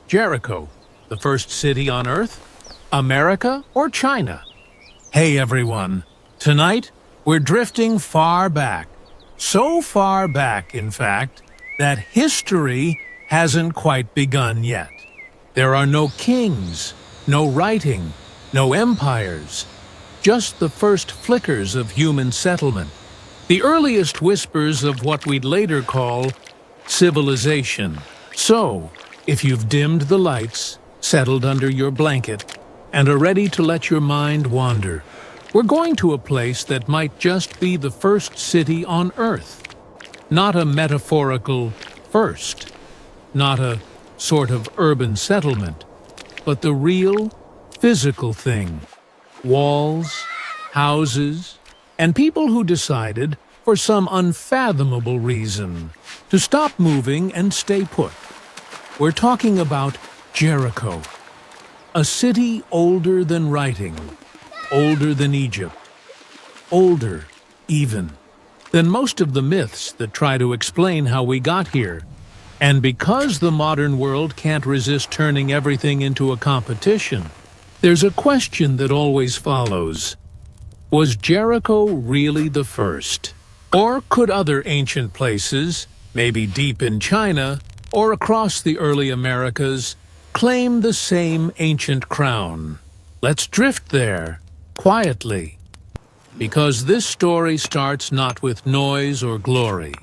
Jericho, the first city on Earth? America or China? Hey everyone, tonight we're drifting far back. So far back, in fact, that history hasn't quite begun yet. There are no kings, no writing, no empires, just the first flickers of human settlement, the earliest whispers of what we'd later call civilization. So, if you've dimmed the lights, settled under your blanket, and are ready to let your mind wander, we're going to a place that might just be the first city on Earth. Not a metaphorical first, not a sort of urban settlement, but the real, physical thing. Walls, houses, and people who decided, for some unfathomable reason, to stop moving and stay put. We're talking about Jericho, a city older than writing, older than Egypt, older, even, than most of the myths that try to explain how we got here. And because the modern world can't resist turning everything into a competition, there's a question that always follows. Was Jericho really the first? Or could other ancient places, maybe deep in China or across the early Americas, claim the same ancient crown? Let's drift there, quietly. Because this story starts not with noise or glory,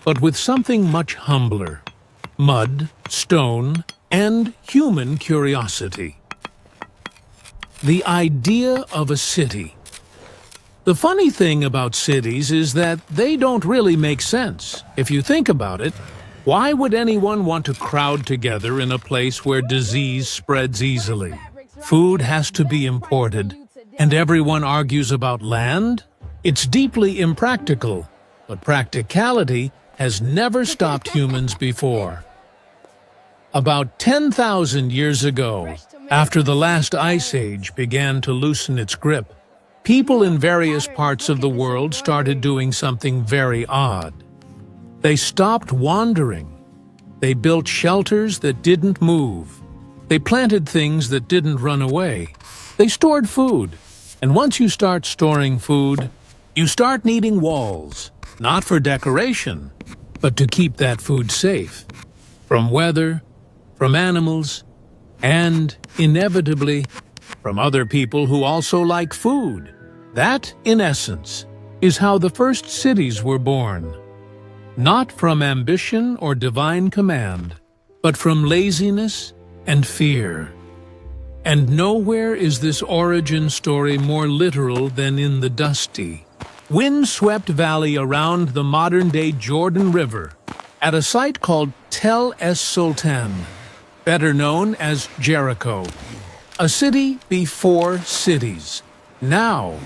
but with something much humbler. Mud, stone, and human curiosity. The idea of a city. The funny thing about cities is that they don't really make sense. If you think about it, why would anyone want to crowd together in a place where disease spreads easily? Food has to be imported, and everyone argues about land? It's deeply impractical, but practicality has never stopped humans before. About 10,000 years ago, after the last ice age began to loosen its grip, people in various parts of the world started doing something very odd. They stopped wandering. They built shelters that didn't move. They planted things that didn't run away. They stored food. And once you start storing food, you start needing walls, not for decoration, but to keep that food safe. From weather, from animals, and, inevitably, from other people who also like food. That, in essence, is how the first cities were born. Not from ambition or divine command, but from laziness and fear. And nowhere is this origin story more literal than in the dusty, wind-swept valley around the modern-day Jordan River, at a site called Tel es-Sultan, better known as Jericho, a city before cities. Now,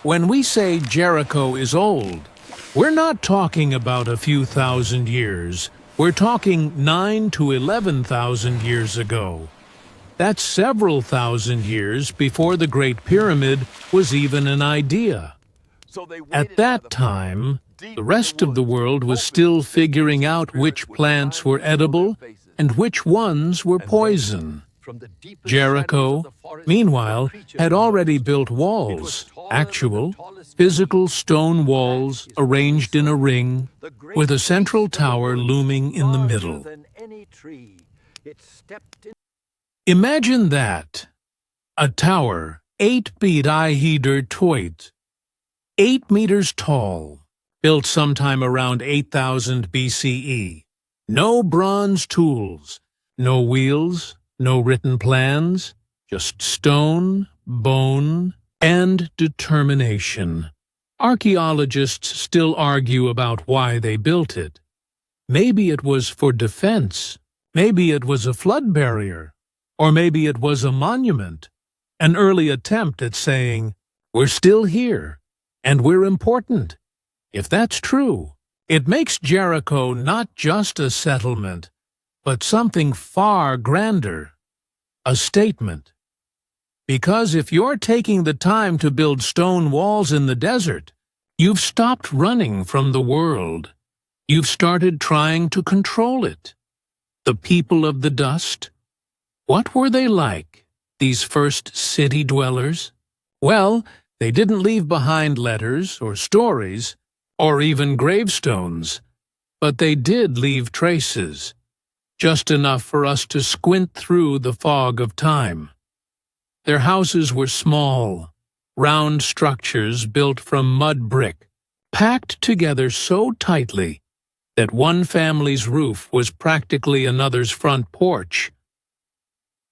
when we say Jericho is old, we're not talking about a few thousand years. We're talking 9 to 11,000 years ago. That's several thousand years before the Great Pyramid was even an idea. At that time, the rest of the world was still figuring out which plants were edible and which ones were poison. Jericho, meanwhile, had already built walls, actual, physical stone walls arranged in a ring, with a central tower looming in the middle. Imagine that. A tower, 8 feet toit, 8 meters tall, built sometime around 8000 BCE. No bronze tools, no wheels, no written plans, just stone, bone, and determination. Archaeologists still argue about why they built it. Maybe it was for defense, maybe it was a flood barrier, or maybe it was a monument, an early attempt at saying, we're still here, and we're important. If that's true, it makes Jericho not just a settlement, but something far grander, a statement. Because if you're taking the time to build stone walls in the desert, you've stopped running from the world. You've started trying to control it. The people of the dust, What were they like, these first city dwellers? Well, they didn't leave behind letters or stories, or even gravestones, but they did leave traces, just enough for us to squint through the fog of time. Their houses were small, round structures built from mud brick, packed together so tightly that one family's roof was practically another's front porch.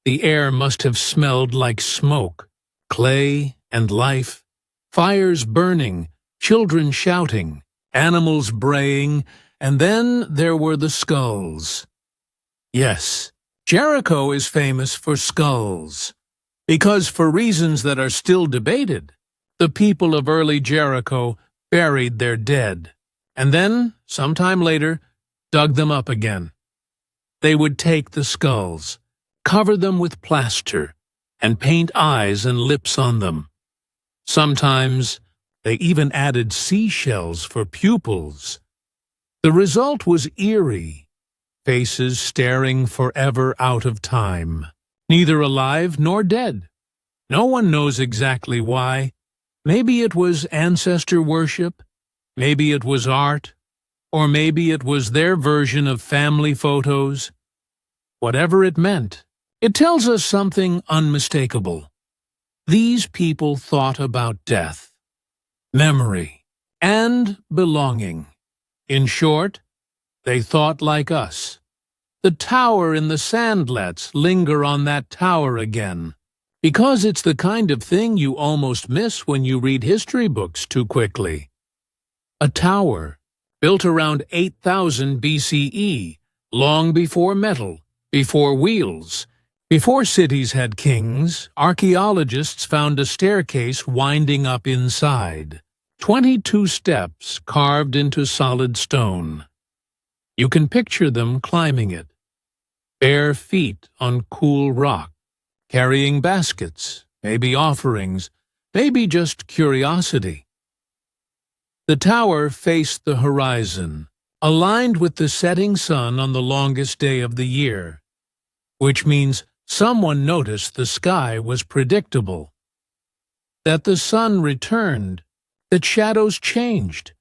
The air must have smelled like smoke, clay, and life, fires burning, children shouting, animals braying, and then there were the skulls. Yes, Jericho is famous for skulls, because for reasons that are still debated, the people of early Jericho buried their dead, and then, sometime later, dug them up again. They would take the skulls, cover them with plaster, and paint eyes and lips on them. Sometimes they even added seashells for pupils. The result was eerie, faces staring forever out of time, neither alive nor dead. No one knows exactly why. Maybe it was ancestor worship, maybe it was art, or maybe it was their version of family photos. Whatever it meant, it tells us something unmistakable. These people thought about death, memory, and belonging. In short, they thought like us. The tower in the sand lets linger on that tower again, because it's the kind of thing you almost miss when you read history books too quickly. A tower, built around 8000 BCE, long before metal, before wheels. Before cities had kings, archaeologists found a staircase winding up inside, 22 steps carved into solid stone. You can picture them climbing it, bare feet on cool rock, carrying baskets, maybe offerings, maybe just curiosity. The tower faced the horizon, aligned with the setting sun on the longest day of the year, which means someone noticed the sky was predictable, that the sun returned, that shadows changed,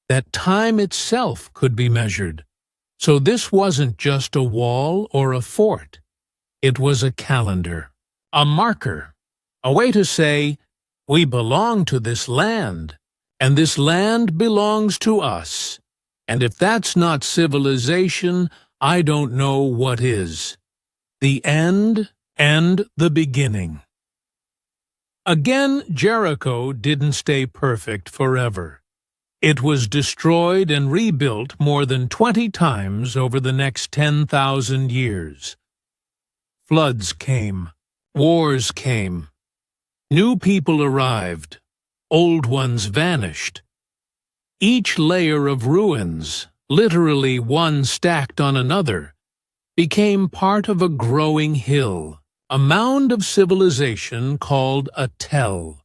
that time itself could be measured. So this wasn't just a wall or a fort. It was a calendar, a marker, a way to say, we belong to this land, and this land belongs to us. And if that's not civilization, I don't know what is. The end and the beginning. Again, Jericho didn't stay perfect forever. It was destroyed and rebuilt more than 20 times over the next 10,000 years. Floods came, wars came, new people arrived, old ones vanished. Each layer of ruins, literally one stacked on another, became part of a growing hill, a mound of civilization called a tell.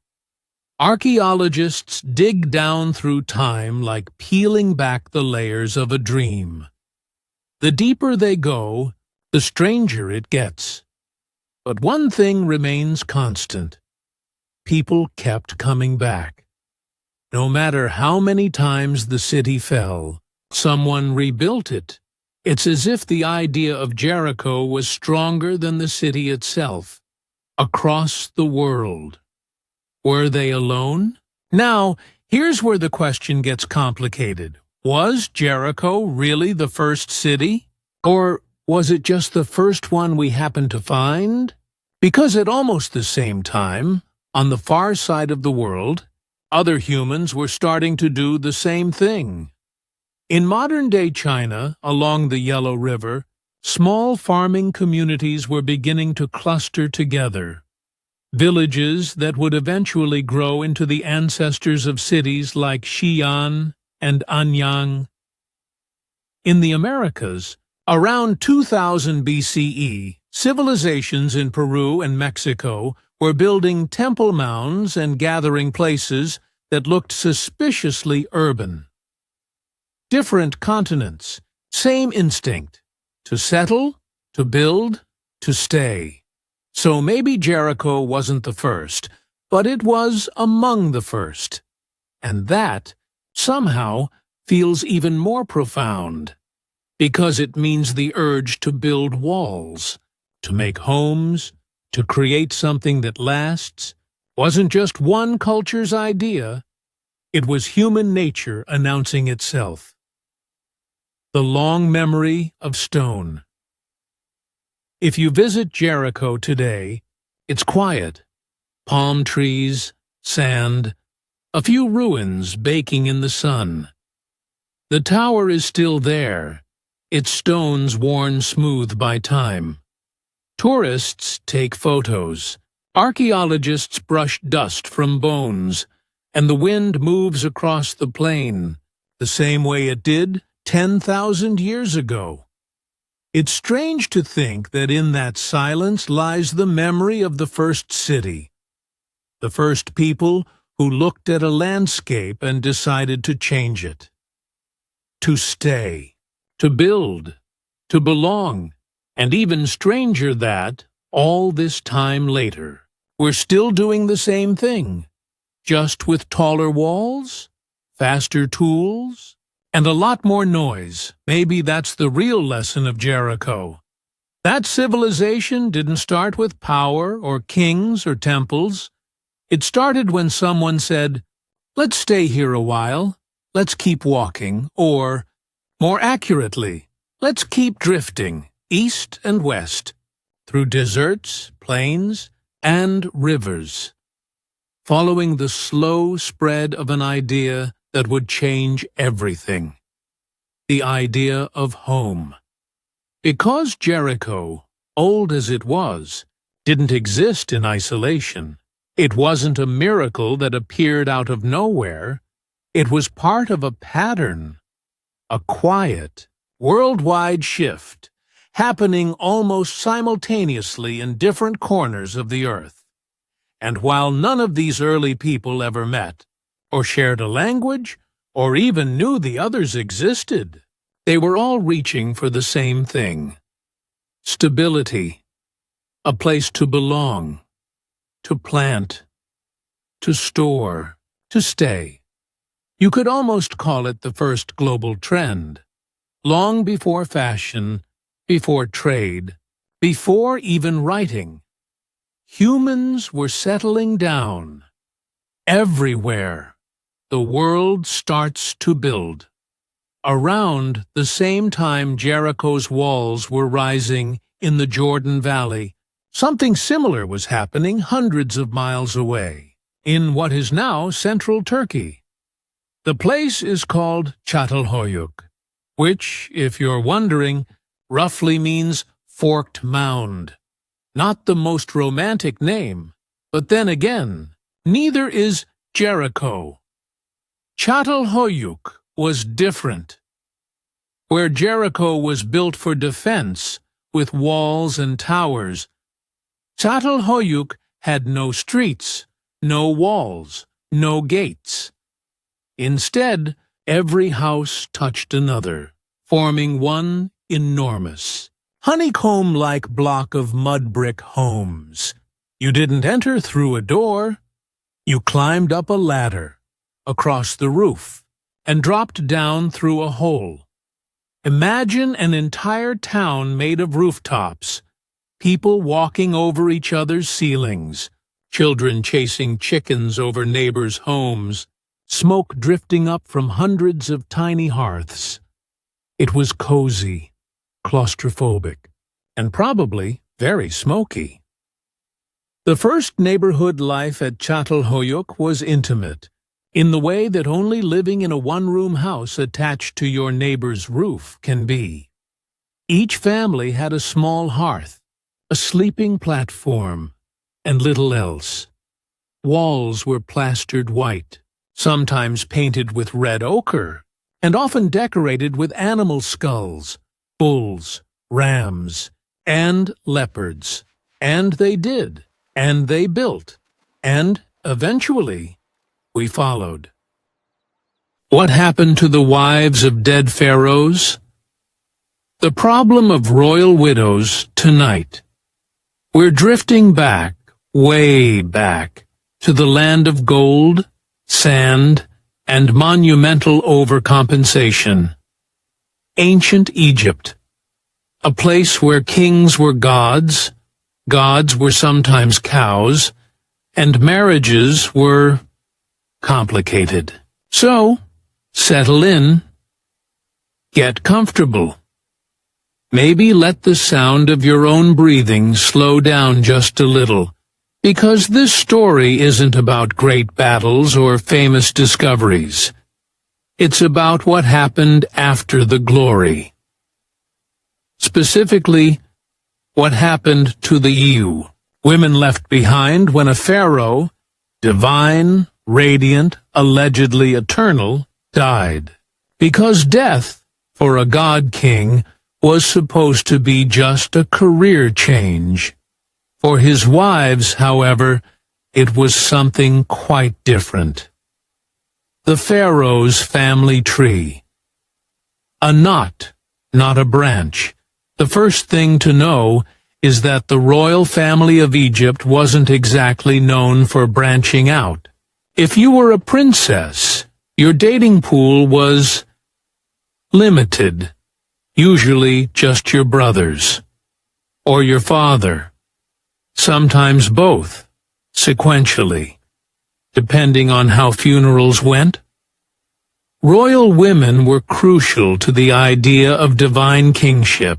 Archaeologists dig down through time like peeling back the layers of a dream. The deeper they go, the stranger it gets. But one thing remains constant. People kept coming back. No matter how many times the city fell, someone rebuilt it. It's as if the idea of Jericho was stronger than the city itself, across the world. Were they alone? Now, here's where the question gets complicated. Was Jericho really the first city? Or was it just the first one we happened to find? Because at almost the same time, on the far side of the world, other humans were starting to do the same thing. In modern-day China, along the Yellow River, small farming communities were beginning to cluster together. Villages that would eventually grow into the ancestors of cities like Xi'an and Anyang. In the Americas, around 2000 BCE, civilizations in Peru and Mexico were building temple mounds and gathering places that looked suspiciously urban. Different continents, same instinct: to settle, to build, to stay. So maybe Jericho wasn't the first, but it was among the first. And that, somehow, feels even more profound, because it means the urge to build walls, to make homes, to create something that lasts, wasn't just one culture's idea. It was human nature announcing itself. The long memory of stone. If you visit Jericho today, it's quiet. Palm trees, sand, a few ruins baking in the sun. The tower is still there, its stones worn smooth by time. Tourists take photos. Archaeologists brush dust from bones, and the wind moves across the plain, the same way it did 10,000 years ago. It's strange to think that in that silence lies the memory of the first city, the first people who looked at a landscape and decided to change it. To stay, to build, to belong, and even stranger that, all this time later, we're still doing the same thing, just with taller walls, faster tools, and a lot more noise. Maybe that's the real lesson of Jericho. That civilization didn't start with power or kings or temples. It started when someone said, "Let's stay here a while, let's keep walking," or, more accurately, let's keep drifting, east and west, through deserts, plains, and rivers, following the slow spread of an idea that would change everything. The idea of home. Because Jericho, old as it was, didn't exist in isolation, it wasn't a miracle that appeared out of nowhere. It was part of a pattern, a quiet, worldwide shift, happening almost simultaneously in different corners of the earth. And while none of these early people ever met, or shared a language, or even knew the others existed, they were all reaching for the same thing: stability, a place to belong, to plant, to store, to stay. You could almost call it the first global trend, long before fashion, before trade, before even writing. Humans were settling down. Everywhere, the world starts to build. Around the same time Jericho's walls were rising in the Jordan Valley, something similar was happening hundreds of miles away, in what is now central Turkey. The place is called Çatalhöyük, which, if you're wondering, roughly means forked mound. Not the most romantic name, but then again, neither is Jericho. Çatalhöyük was different. Where Jericho was built for defense, with walls and towers, Çatalhöyük had no streets, no walls, no gates. Instead, every house touched another, forming one enormous, honeycomb-like block of mud brick homes. You didn't enter through a door. You climbed up a ladder, across the roof, and dropped down through a hole. Imagine an entire town made of rooftops, people walking over each other's ceilings, children chasing chickens over neighbors' homes, smoke drifting up from hundreds of tiny hearths. It was cozy, claustrophobic, and probably very smoky. The first neighborhood life at Çatalhöyük was intimate, in the way that only living in a one-room house attached to your neighbor's roof can be. Each family had a small hearth, a sleeping platform, and little else. Walls were plastered white, sometimes painted with red ochre, and often decorated with animal skulls, bulls, rams, and leopards. And they did, and they built, and eventually we followed. What happened to the wives of dead pharaohs? The problem of royal widows tonight. We're drifting back, way back, to the land of gold, sand, and monumental overcompensation. Ancient Egypt. A place where kings were gods, gods were sometimes cows, and marriages were complicated. So, settle in. Get comfortable. Maybe let the sound of your own breathing slow down just a little, because this story isn't about great battles or famous discoveries. It's about what happened after the glory. Specifically, what happened to the Ewe, women left behind when a pharaoh, divine, radiant, allegedly eternal, died. Because death, for a god-king, was supposed to be just a career change. For his wives, however, it was something quite different. The pharaoh's family tree. A knot, not a branch. The first thing to know is that the royal family of Egypt wasn't exactly known for branching out. If you were a princess, your dating pool was limited. Usually just your brothers, or your father, sometimes both, sequentially, depending on how funerals went. Royal women were crucial to the idea of divine kingship.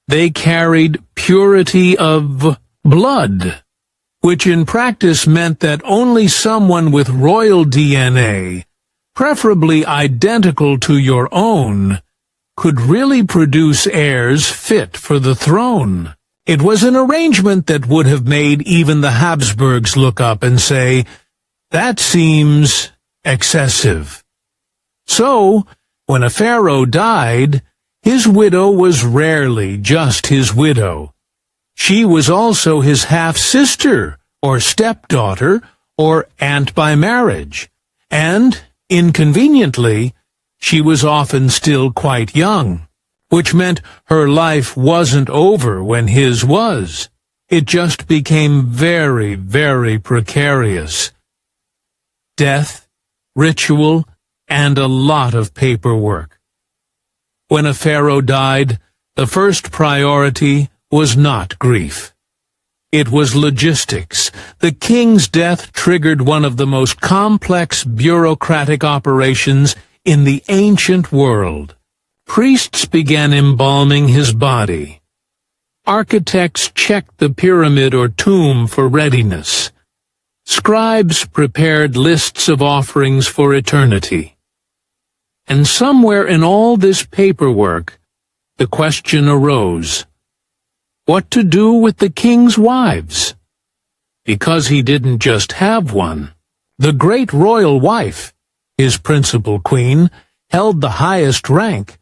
They carried purity of blood, which in practice meant that only someone with royal DNA, preferably identical to your own, could really produce heirs fit for the throne. It was an arrangement that would have made even the Habsburgs look up and say, "That seems excessive." So, when a pharaoh died, his widow was rarely just his widow. She was also his half-sister, or stepdaughter, or aunt by marriage, and, inconveniently, she was often still quite young, which meant her life wasn't over when his was. It just became very, very precarious. Death, ritual, and a lot of paperwork. When a pharaoh died, the first priority was not grief. It was logistics. The king's death triggered one of the most complex bureaucratic operations in the ancient world. Priests began embalming his body. Architects checked the pyramid or tomb for readiness. Scribes prepared lists of offerings for eternity. And somewhere in all this paperwork, the question arose, what to do with the king's wives? Because he didn't just have one. The great royal wife, his principal queen, held the highest rank,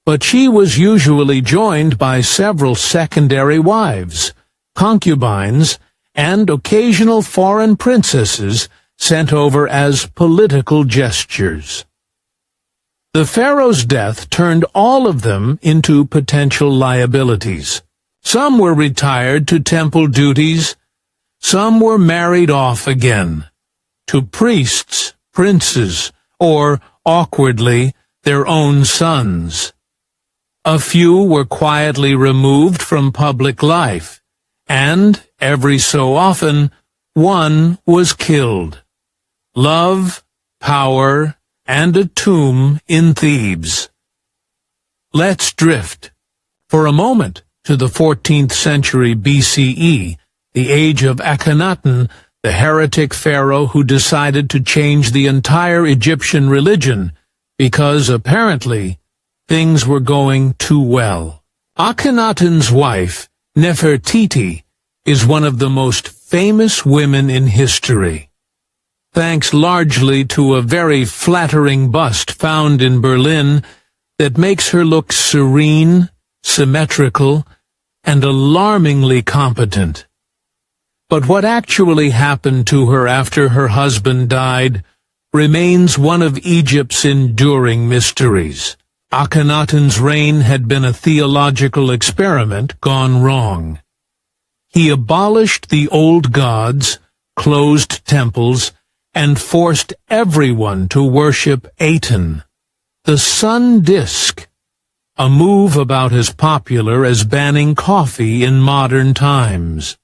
but she was usually joined by several secondary wives, concubines, and occasional foreign princesses sent over as political gestures. The pharaoh's death turned all of them into potential liabilities. Some were retired to temple duties, some were married off again, to priests, princes, or, awkwardly, their own sons. A few were quietly removed from public life, and, every so often, one was killed. Love, power, and a tomb in Thebes. Let's drift, for a moment, to the 14th century BCE, the age of Akhenaten, the heretic pharaoh who decided to change the entire Egyptian religion because, apparently, things were going too well. Akhenaten's wife, Nefertiti, is one of the most famous women in history, thanks largely to a very flattering bust found in Berlin that makes her look serene, symmetrical, and alarmingly competent. But what actually happened to her after her husband died remains one of Egypt's enduring mysteries. Akhenaten's reign had been a theological experiment gone wrong. he abolished the old gods, closed temples, and forced everyone to worship Aten, the sun disk, a move about as popular as banning coffee in modern times.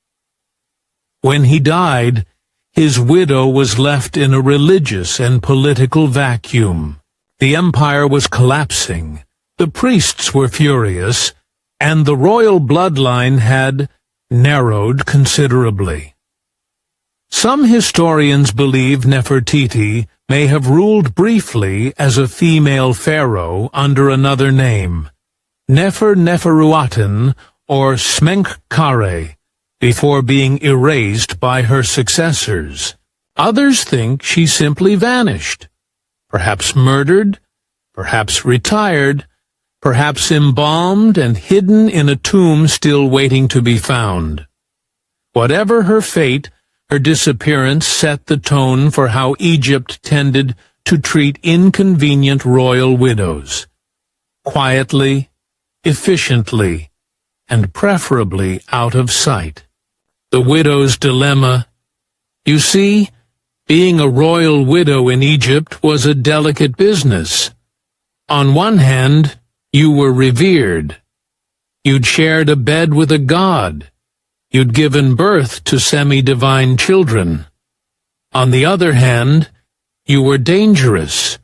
When he died, his widow was left in a religious and political vacuum. The empire was collapsing, the priests were furious, and the royal bloodline had narrowed considerably. Some historians believe Nefertiti may have ruled briefly as a female pharaoh under another name, Neferuaten or Smenkhkare, before being erased by her successors. Others think she simply vanished, perhaps murdered, perhaps retired, perhaps embalmed and hidden in a tomb still waiting to be found. Whatever her fate, her disappearance set the tone for how Egypt tended to treat inconvenient royal widows. Quietly, efficiently, and preferably out of sight. The widow's dilemma. You see, being a royal widow in Egypt was a delicate business. On one hand, you were revered. You'd shared a bed with a god. You'd given birth to semi-divine children. On the other hand, you were dangerous.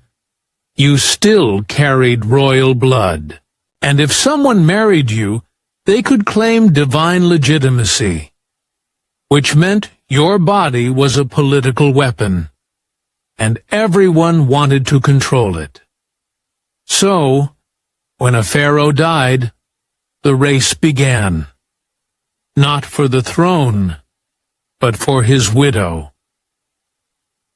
You still carried royal blood. And if someone married you, they could claim divine legitimacy, which meant your body was a political weapon, and everyone wanted to control it. So, when a pharaoh died, the race began. Not for the throne, but for his widow.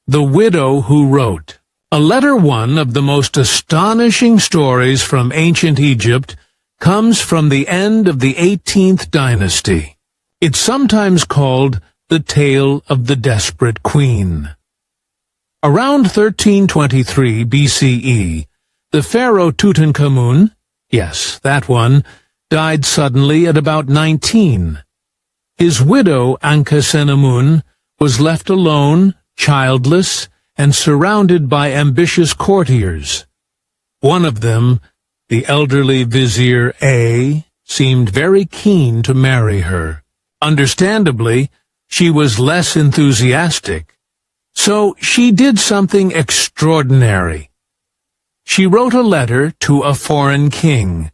The Widow Who Wrote. A letter, one of the most astonishing stories from ancient Egypt, comes from the end of the 18th dynasty. It's sometimes called the Tale of the Desperate Queen. Around 1323 BCE, the pharaoh Tutankhamun, yes, that one, died suddenly at about 19. His widow Ankhesenamun was left alone, childless, and surrounded by ambitious courtiers. One of them, the elderly vizier A, seemed very keen to marry her. Understandably, she was less enthusiastic. So she did something extraordinary. She wrote a letter to a foreign king,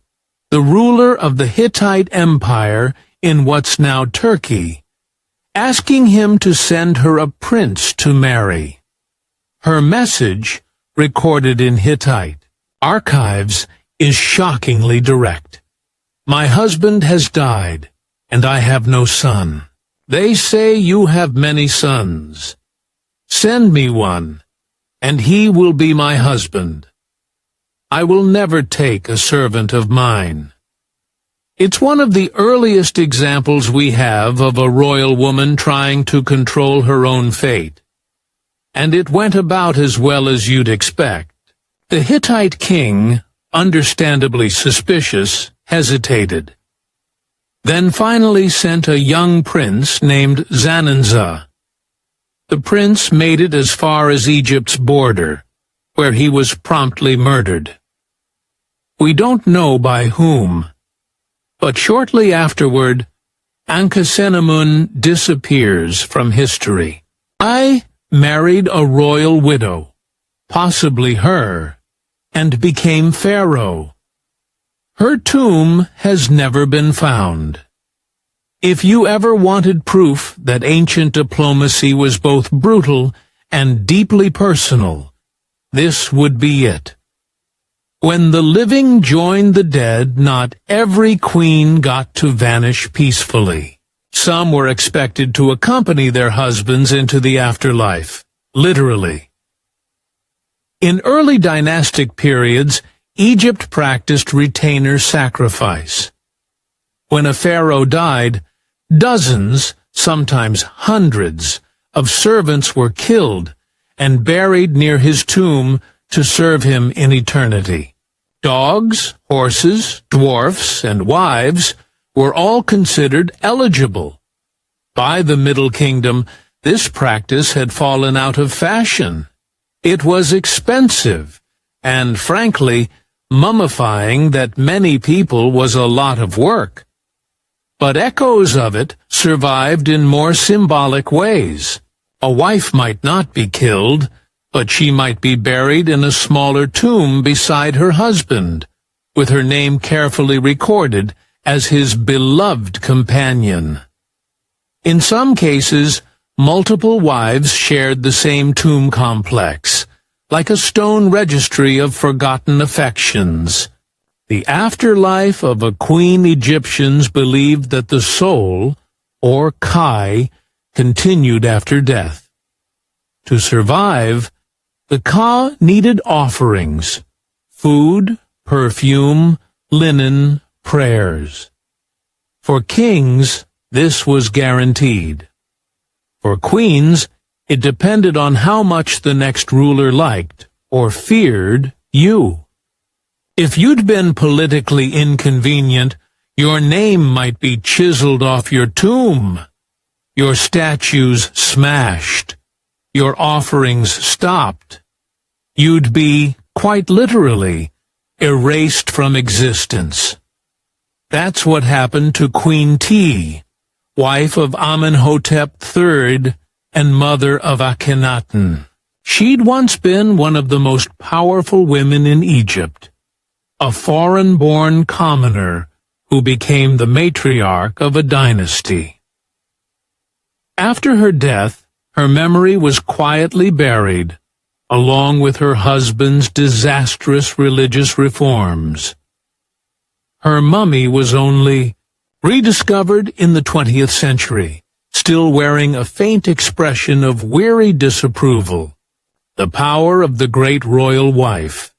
the ruler of the Hittite Empire in what's now Turkey, asking him to send her a prince to marry. Her message, recorded in Hittite archives, is shockingly direct. My husband has died, and I have no son. They say you have many sons. Send me one, and he will be my husband. I will never take a servant of mine. It's one of the earliest examples we have of a royal woman trying to control her own fate. And it went about as well as you'd expect. The Hittite king, understandably suspicious, hesitated. Then finally sent a young prince named Zananza. The prince made it as far as Egypt's border, where he was promptly murdered. We don't know by whom, but shortly afterward, Ankhesenamun disappears from history. I married a royal widow, possibly her, and became pharaoh. Her tomb has never been found. If you ever wanted proof that ancient diplomacy was both brutal and deeply personal, this would be it. When the living joined the dead, not every queen got to vanish peacefully. Some were expected to accompany their husbands into the afterlife, literally. In early dynastic periods, Egypt practiced retainer sacrifice. When a pharaoh died, dozens, sometimes hundreds, of servants were killed and buried near his tomb to serve him in eternity. Dogs, horses, dwarfs, and wives were all considered eligible, By the Middle Kingdom, this practice had fallen out of fashion. It was expensive, and frankly, mummifying that many people was a lot of work. But echoes of it survived in more symbolic ways. A wife might not be killed, but she might be buried in a smaller tomb beside her husband, with her name carefully recorded as his beloved companion. In some cases, multiple wives shared the same tomb complex, like a stone registry of forgotten affections. The afterlife of a queen Egyptians believed that the soul, or Kai, continued after death. To survive, the Ka needed offerings: food, perfume, linen, prayers. For kings, this was guaranteed. For queens, it depended on how much the next ruler liked, or feared, you. If you'd been politically inconvenient, your name might be chiseled off your tomb, your statues smashed, your offerings stopped. You'd be, quite literally, erased from existence. That's what happened to Queen T, wife of Amenhotep III and mother of Akhenaten. She'd once been one of the most powerful women in Egypt, a foreign-born commoner who became the matriarch of a dynasty. After her death, her memory was quietly buried, along with her husband's disastrous religious reforms. Her mummy was only rediscovered in the 20th century, still wearing a faint expression of weary disapproval, the power of the great royal wife.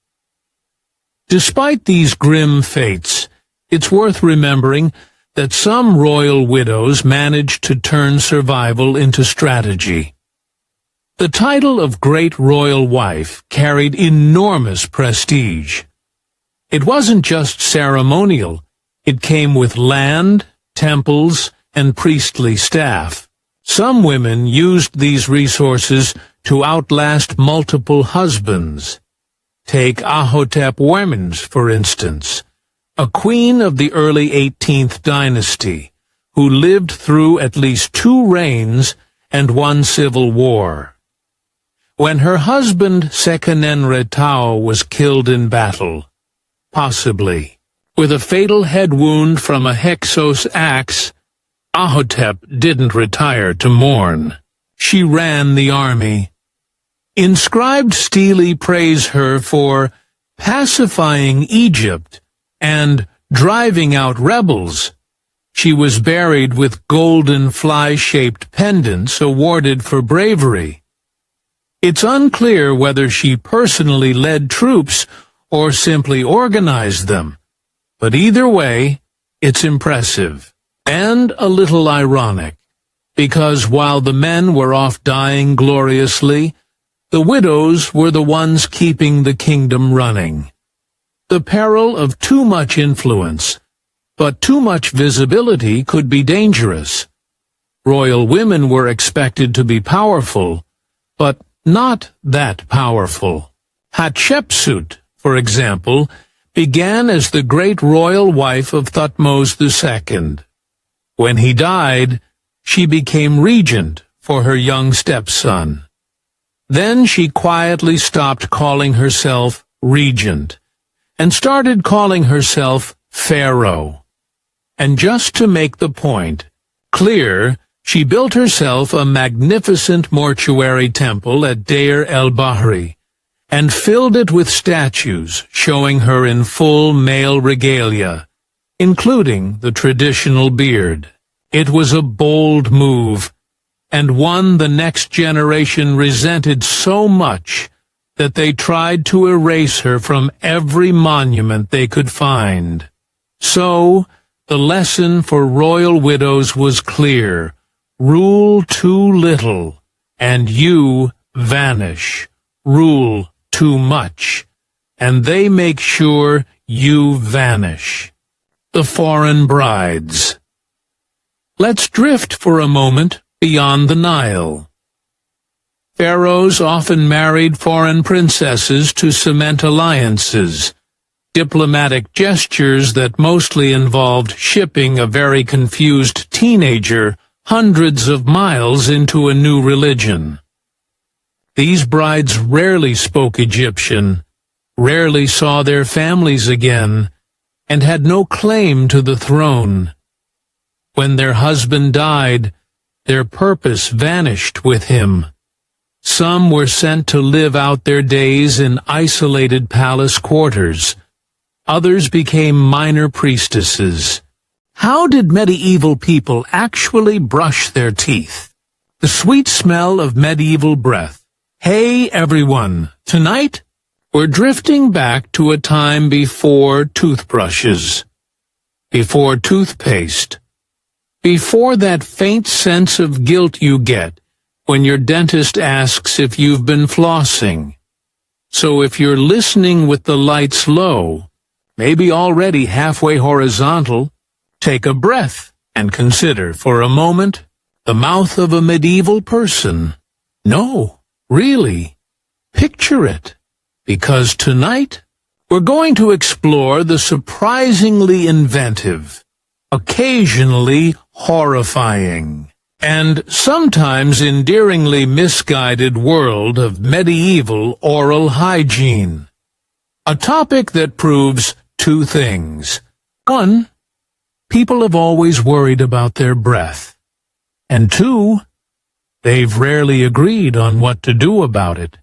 Despite these grim fates, it's worth remembering that some royal widows managed to turn survival into strategy. The title of Great Royal Wife carried enormous prestige. It wasn't just ceremonial, it came with land, temples, and priestly staff. Some women used these resources to outlast multiple husbands. Take Ahotep Wemens, for instance, a queen of the early 18th dynasty, who lived through at least 2 reigns and 1 civil war. When her husband Sekenenre Tao was killed in battle, possibly with a fatal head wound from a Hyksos axe, Ahotep didn't retire to mourn. She ran the army. Inscribed stele praise her for pacifying Egypt and driving out rebels. She was buried with golden fly-shaped pendants awarded for bravery. It's unclear whether she personally led troops or simply organized them, but either way, it's impressive and a little ironic, because while the men were off dying gloriously, the widows were the ones keeping the kingdom running. The peril of too much influence, but too much visibility could be dangerous. Royal women were expected to be powerful, but not that powerful. Hatshepsut, for example, began as the great royal wife of Thutmose II. When he died, she became regent for her young stepson. Then she quietly stopped calling herself regent and started calling herself pharaoh. And just to make the point clear, she built herself a magnificent mortuary temple at Deir el-Bahri and filled it with statues showing her in full male regalia, including the traditional beard. It was a bold move, and one the next generation resented so much that they tried to erase her from every monument they could find. So, the lesson for royal widows was clear: rule too little, and you vanish. Rule too much, and they make sure you vanish. The Foreign Brides. let's drift for a moment beyond the Nile. Pharaohs often married foreign princesses to cement alliances, diplomatic gestures that mostly involved shipping a very confused teenager hundreds of miles into a new religion. These brides rarely spoke Egyptian, rarely saw their families again, and had no claim to the throne. When their husband died, their purpose vanished with him. Some were sent to live out their days in isolated palace quarters. Others became minor priestesses. How did medieval people actually brush their teeth? The sweet smell of medieval breath. Hey everyone, tonight we're drifting back to a time before toothbrushes, before toothpaste, before that faint sense of guilt you get when your dentist asks if you've been flossing. So if you're listening with the lights low, maybe already halfway horizontal, take a breath and consider for a moment the mouth of a medieval person. No, really, picture it, because tonight we're going to explore the surprisingly inventive, occasionally horrifying, and sometimes endearingly misguided world of medieval oral hygiene. A topic that proves two things. One, people have always worried about their breath. And two, they've rarely agreed on what to do about it.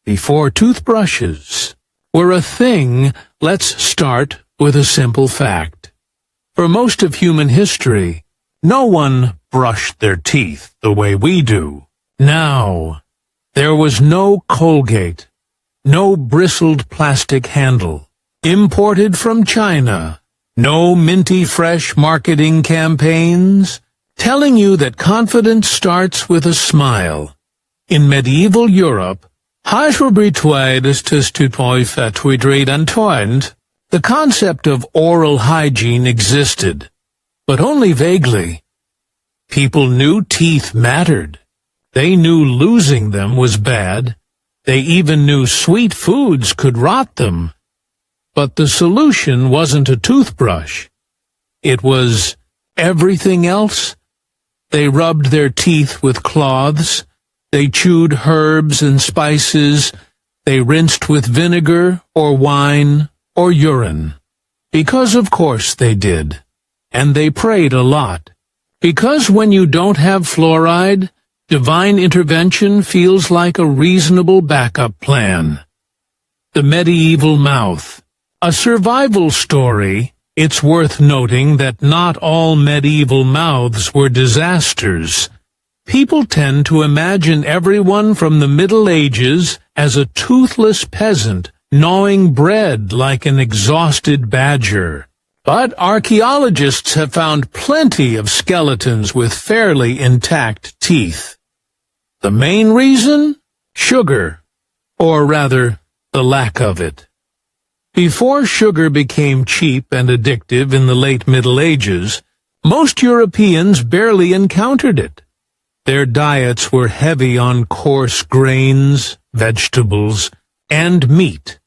Before toothbrushes were a thing, let's start with a simple fact. For most of human history, no one brushed their teeth the way we do. Now, there was no Colgate, no bristled plastic handle, imported from China, no minty fresh marketing campaigns, telling you that confidence starts with a smile. In medieval Europe, the concept of oral hygiene existed, but only vaguely. People knew teeth mattered. They knew losing them was bad. They even knew sweet foods could rot them. But the solution wasn't a toothbrush. It was everything else. They rubbed their teeth with cloths. They chewed herbs and spices. They rinsed with vinegar or wine or urine. Because of course they did. And they prayed a lot. Because when you don't have fluoride, divine intervention feels like a reasonable backup plan. The medieval mouth. A survival story. It's worth noting that not all medieval mouths were disasters. People tend to imagine everyone from the Middle Ages as a toothless peasant gnawing bread like an exhausted badger. But archaeologists have found plenty of skeletons with fairly intact teeth. The main reason? Sugar, or rather, the lack of it. Before sugar became cheap and addictive in the late Middle Ages, most Europeans barely encountered it. Their diets were heavy on coarse grains, vegetables, and meat.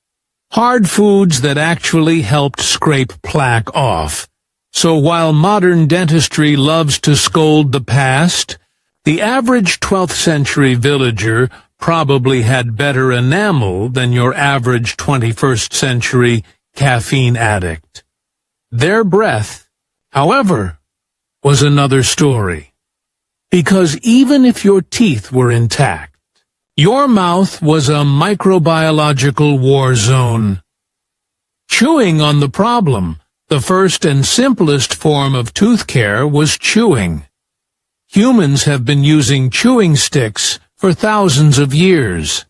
Hard foods that actually helped scrape plaque off. So while modern dentistry loves to scold the past, the average 12th century villager probably had better enamel than your average 21st century caffeine addict. Their breath, however, was another story. Because even if your teeth were intact, your mouth was a microbiological war zone. Chewing on the problem, the first and simplest form of tooth care was chewing. Humans have been using chewing sticks for thousands of years.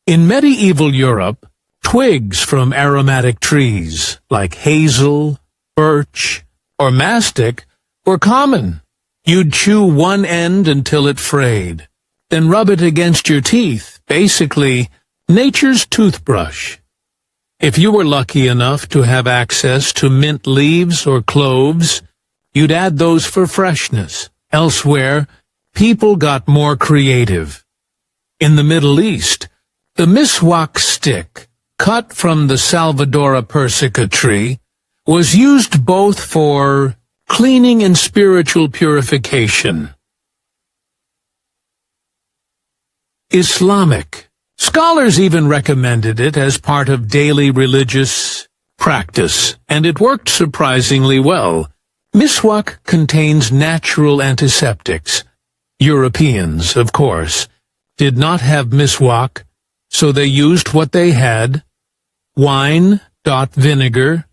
In medieval Europe, twigs from aromatic trees, like hazel, birch, or mastic, were common. You'd chew one end until it frayed, then rub it against your teeth, basically nature's toothbrush. If you were lucky enough to have access to mint leaves or cloves, you'd add those for freshness. Elsewhere, people got more creative. In the Middle East, the miswak stick, cut from the Salvadora persica tree, was used both for cleaning and spiritual purification. Islamic. Scholars even recommended it as part of daily religious practice, and it worked surprisingly well. Miswak contains natural antiseptics. Europeans, of course, did not have miswak, so they used what they had: wine, vinegar,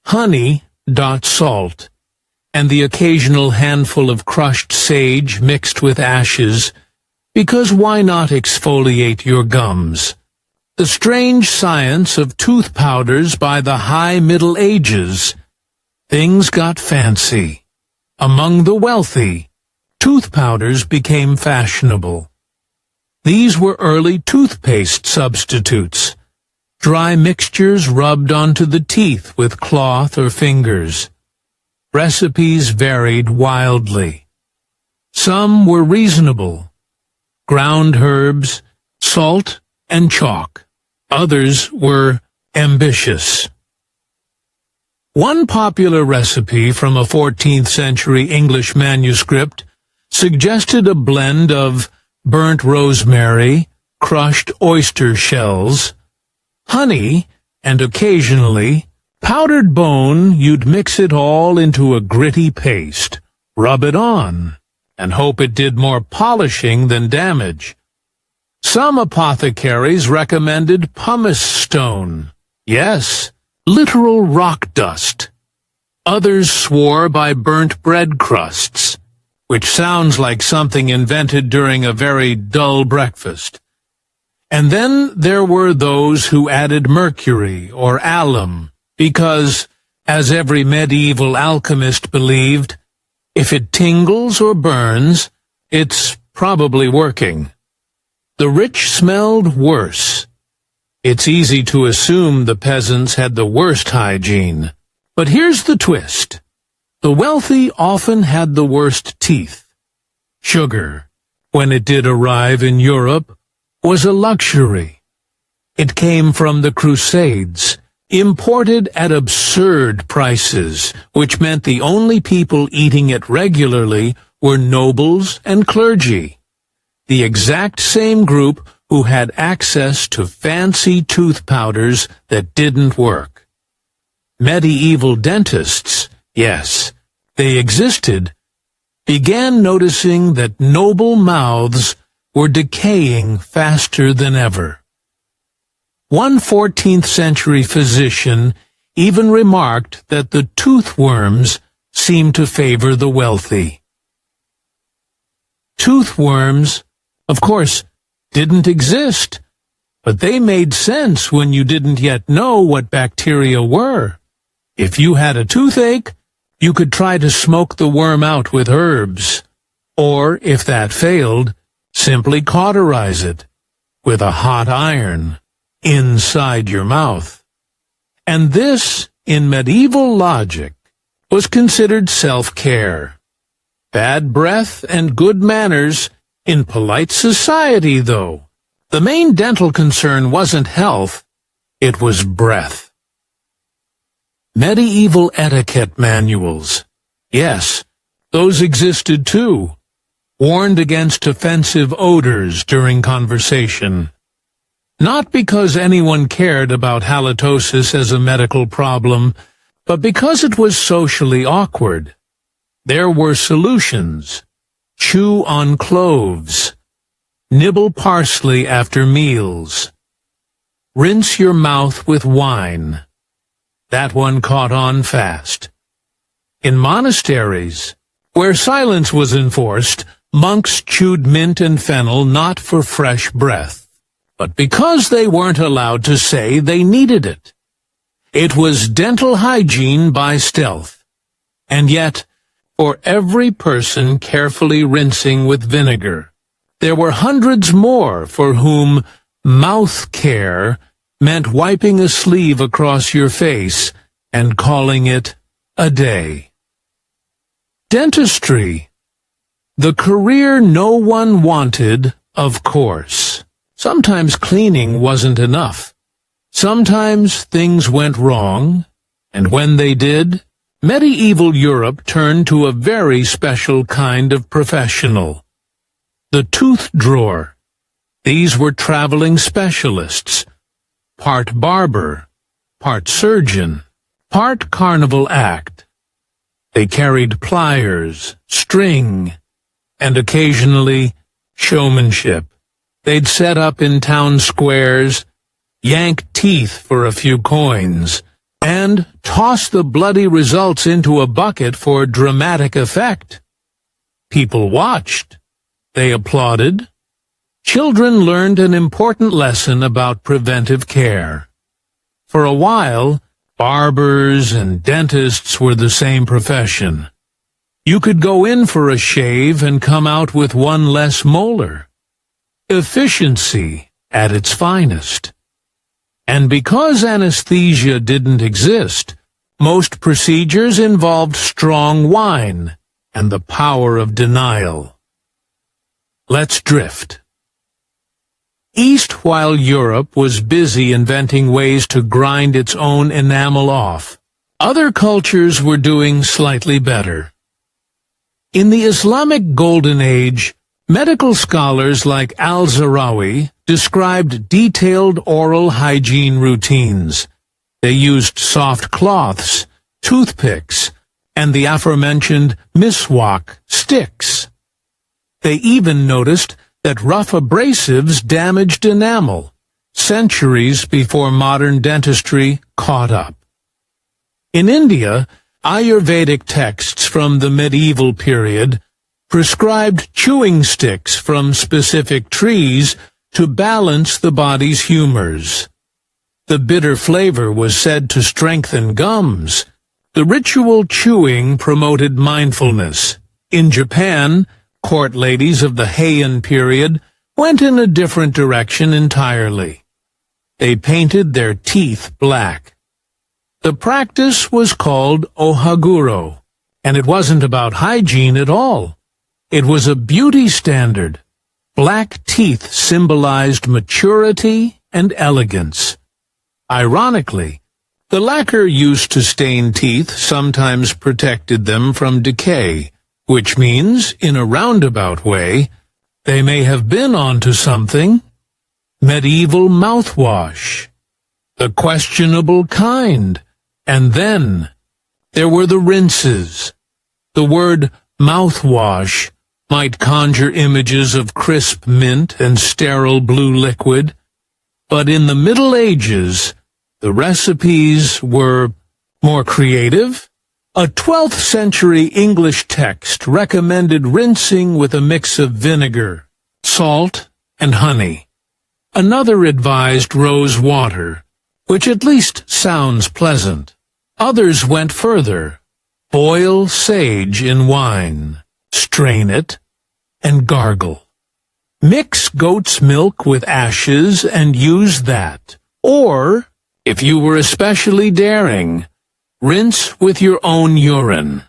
honey, salt, and the occasional handful of crushed sage mixed with ashes, because why not exfoliate your gums? The strange science of tooth powders by the high Middle Ages. Things got fancy. Among the wealthy, tooth powders became fashionable. These were early toothpaste substitutes, dry mixtures rubbed onto the teeth with cloth or fingers. Recipes varied wildly. Some were reasonable: ground herbs, salt, and chalk. Others were ambitious. One popular recipe from a 14th century English manuscript suggested a blend of burnt rosemary, crushed oyster shells, honey, and occasionally powdered bone. You'd mix it all into a gritty paste, rub it on, and hope it did more polishing than damage. Some apothecaries recommended pumice stone. Yes, literal rock dust. Others swore by burnt bread crusts, which sounds like something invented during a very dull breakfast. And then there were those who added mercury or alum, because, as every medieval alchemist believed, if it tingles or burns, it's probably working. The rich smelled worse. It's easy to assume the peasants had the worst hygiene. But here's the twist. The wealthy often had the worst teeth. Sugar, when it did arrive in Europe, was a luxury. It came from the Crusades, imported at absurd prices, which meant the only people eating it regularly were nobles and clergy, the exact same group who had access to fancy tooth powders that didn't work. Medieval dentists, yes, they existed, began noticing that noble mouths were decaying faster than ever. One 14th century physician even remarked that the toothworms seemed to favor the wealthy. Toothworms, of course, didn't exist, but they made sense when you didn't yet know what bacteria were. If you had a toothache, you could try to smoke the worm out with herbs, or, if that failed, simply cauterize it with a hot iron inside your mouth. And this, in medieval logic, was considered self-care. Bad breath and good manners in polite society, though. The main dental concern wasn't health, it was breath. Medieval etiquette manuals. Yes, those existed too. Warned against offensive odors during conversation. Not because anyone cared about halitosis as a medical problem, but because it was socially awkward. There were solutions. Chew on cloves. Nibble parsley after meals. Rinse your mouth with wine. That one caught on fast. In monasteries, where silence was enforced, monks chewed mint and fennel not for fresh breath, but because they weren't allowed to say they needed it. It was dental hygiene by stealth. And yet, for every person carefully rinsing with vinegar, there were hundreds more for whom mouth care meant wiping a sleeve across your face and calling it a day. Dentistry. The career no one wanted, of course. Sometimes cleaning wasn't enough. Sometimes things went wrong, and when they did, medieval Europe turned to a very special kind of professional. The tooth drawer. These were traveling specialists, part barber, part surgeon, part carnival act. They carried pliers, string, and occasionally showmanship. They'd set up in town squares, yank teeth for a few coins, and toss the bloody results into a bucket for dramatic effect. People watched. They applauded. Children learned an important lesson about preventive care. For a while, barbers and dentists were the same profession. You could go in for a shave and come out with one less molar. Efficiency at its finest. And because anesthesia didn't exist, most procedures involved strong wine and the power of denial. Let's drift. East, while Europe was busy inventing ways to grind its own enamel off, other cultures were doing slightly better. In the Islamic Golden Age, medical scholars like al-Zarawi described detailed oral hygiene routines. They used soft cloths, toothpicks, and the aforementioned miswak sticks. They even noticed that rough abrasives damaged enamel, centuries before modern dentistry caught up. In India, Ayurvedic texts from the medieval period prescribed chewing sticks from specific trees to balance the body's humors. The bitter flavor was said to strengthen gums. The ritual chewing promoted mindfulness. In Japan, court ladies of the Heian period went in a different direction entirely. They painted their teeth black. The practice was called ohaguro, and it wasn't about hygiene at all. It was a beauty standard. Black teeth symbolized maturity and elegance. Ironically, the lacquer used to stain teeth sometimes protected them from decay, which means, in a roundabout way, they may have been onto something. Medieval mouthwash. The questionable kind. And then, there were the rinses. The word mouthwash might conjure images of crisp mint and sterile blue liquid, but in the Middle Ages, the recipes were more creative. A 12th century English text recommended rinsing with a mix of vinegar, salt, and honey. Another advised rose water, which at least sounds pleasant. Others went further. Boil sage in wine, strain it, and gargle. Mix goat's milk with ashes and use that. Or, if you were especially daring, rinse with your own urine.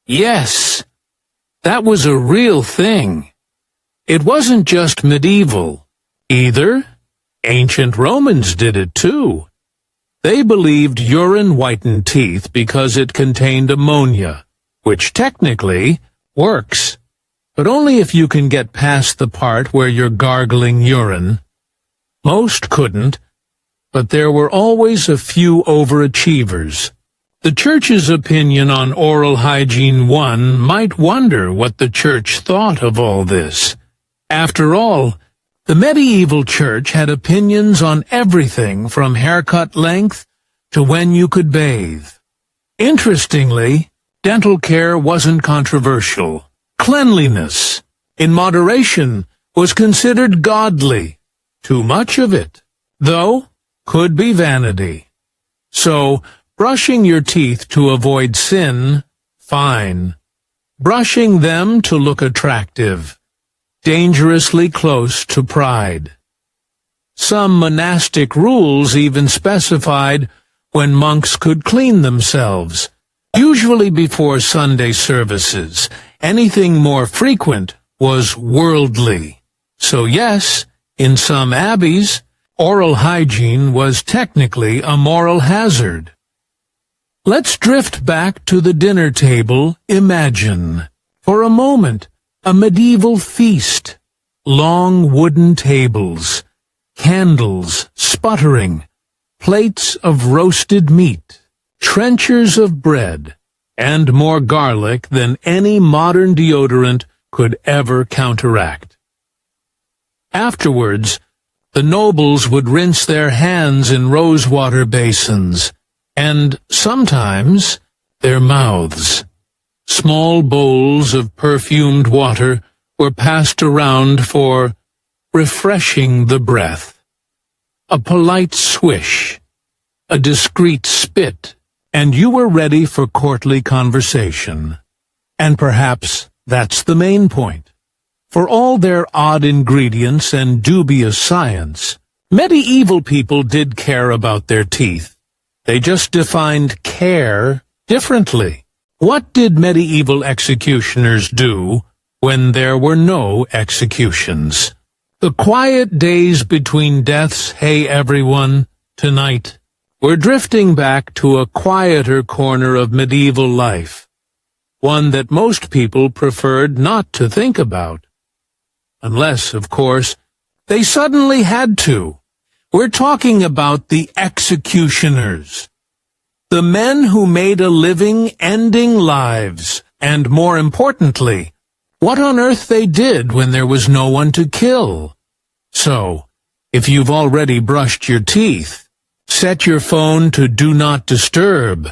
Yes, that was a real thing. It wasn't just medieval, either. Ancient Romans did it too. They believed urine whitened teeth because it contained ammonia, which technically works, but only if you can get past the part where you're gargling urine. Most couldn't, but there were always a few overachievers. The Church's opinion on oral hygiene one might wonder what the Church thought of all this. After all, the medieval Church had opinions on everything from haircut length to when you could bathe. Interestingly, dental care wasn't controversial. Cleanliness, in moderation, was considered godly. Too much of it, though, could be vanity. So, brushing your teeth to avoid sin, fine. Brushing them to look attractive, dangerously close to pride. Some monastic rules even specified when monks could clean themselves, Usually before Sunday services, anything more frequent was worldly. So yes, in some abbeys, oral hygiene was technically a moral hazard. Let's drift back to the dinner table. Imagine, for a moment, a medieval feast. Long wooden tables, candles sputtering, plates of roasted meat, trenchers of bread, and more garlic than any modern deodorant could ever counteract. Afterwards, the nobles would rinse their hands in rosewater basins, and sometimes their mouths. Small bowls of perfumed water were passed around for refreshing the breath. A polite swish, a discreet spit, and you were ready for courtly conversation. And perhaps that's the main point. For all their odd ingredients and dubious science, medieval people did care about their teeth. They just defined care differently. What did medieval executioners do when there were no executions? The quiet days between deaths. Hey everyone, tonight we're drifting back to a quieter corner of medieval life, one that most people preferred not to think about. Unless, of course, they suddenly had to. We're talking about the executioners. The men who made a living ending lives, and more importantly, what on earth they did when there was no one to kill. So, if you've already brushed your teeth, set your phone to Do Not Disturb,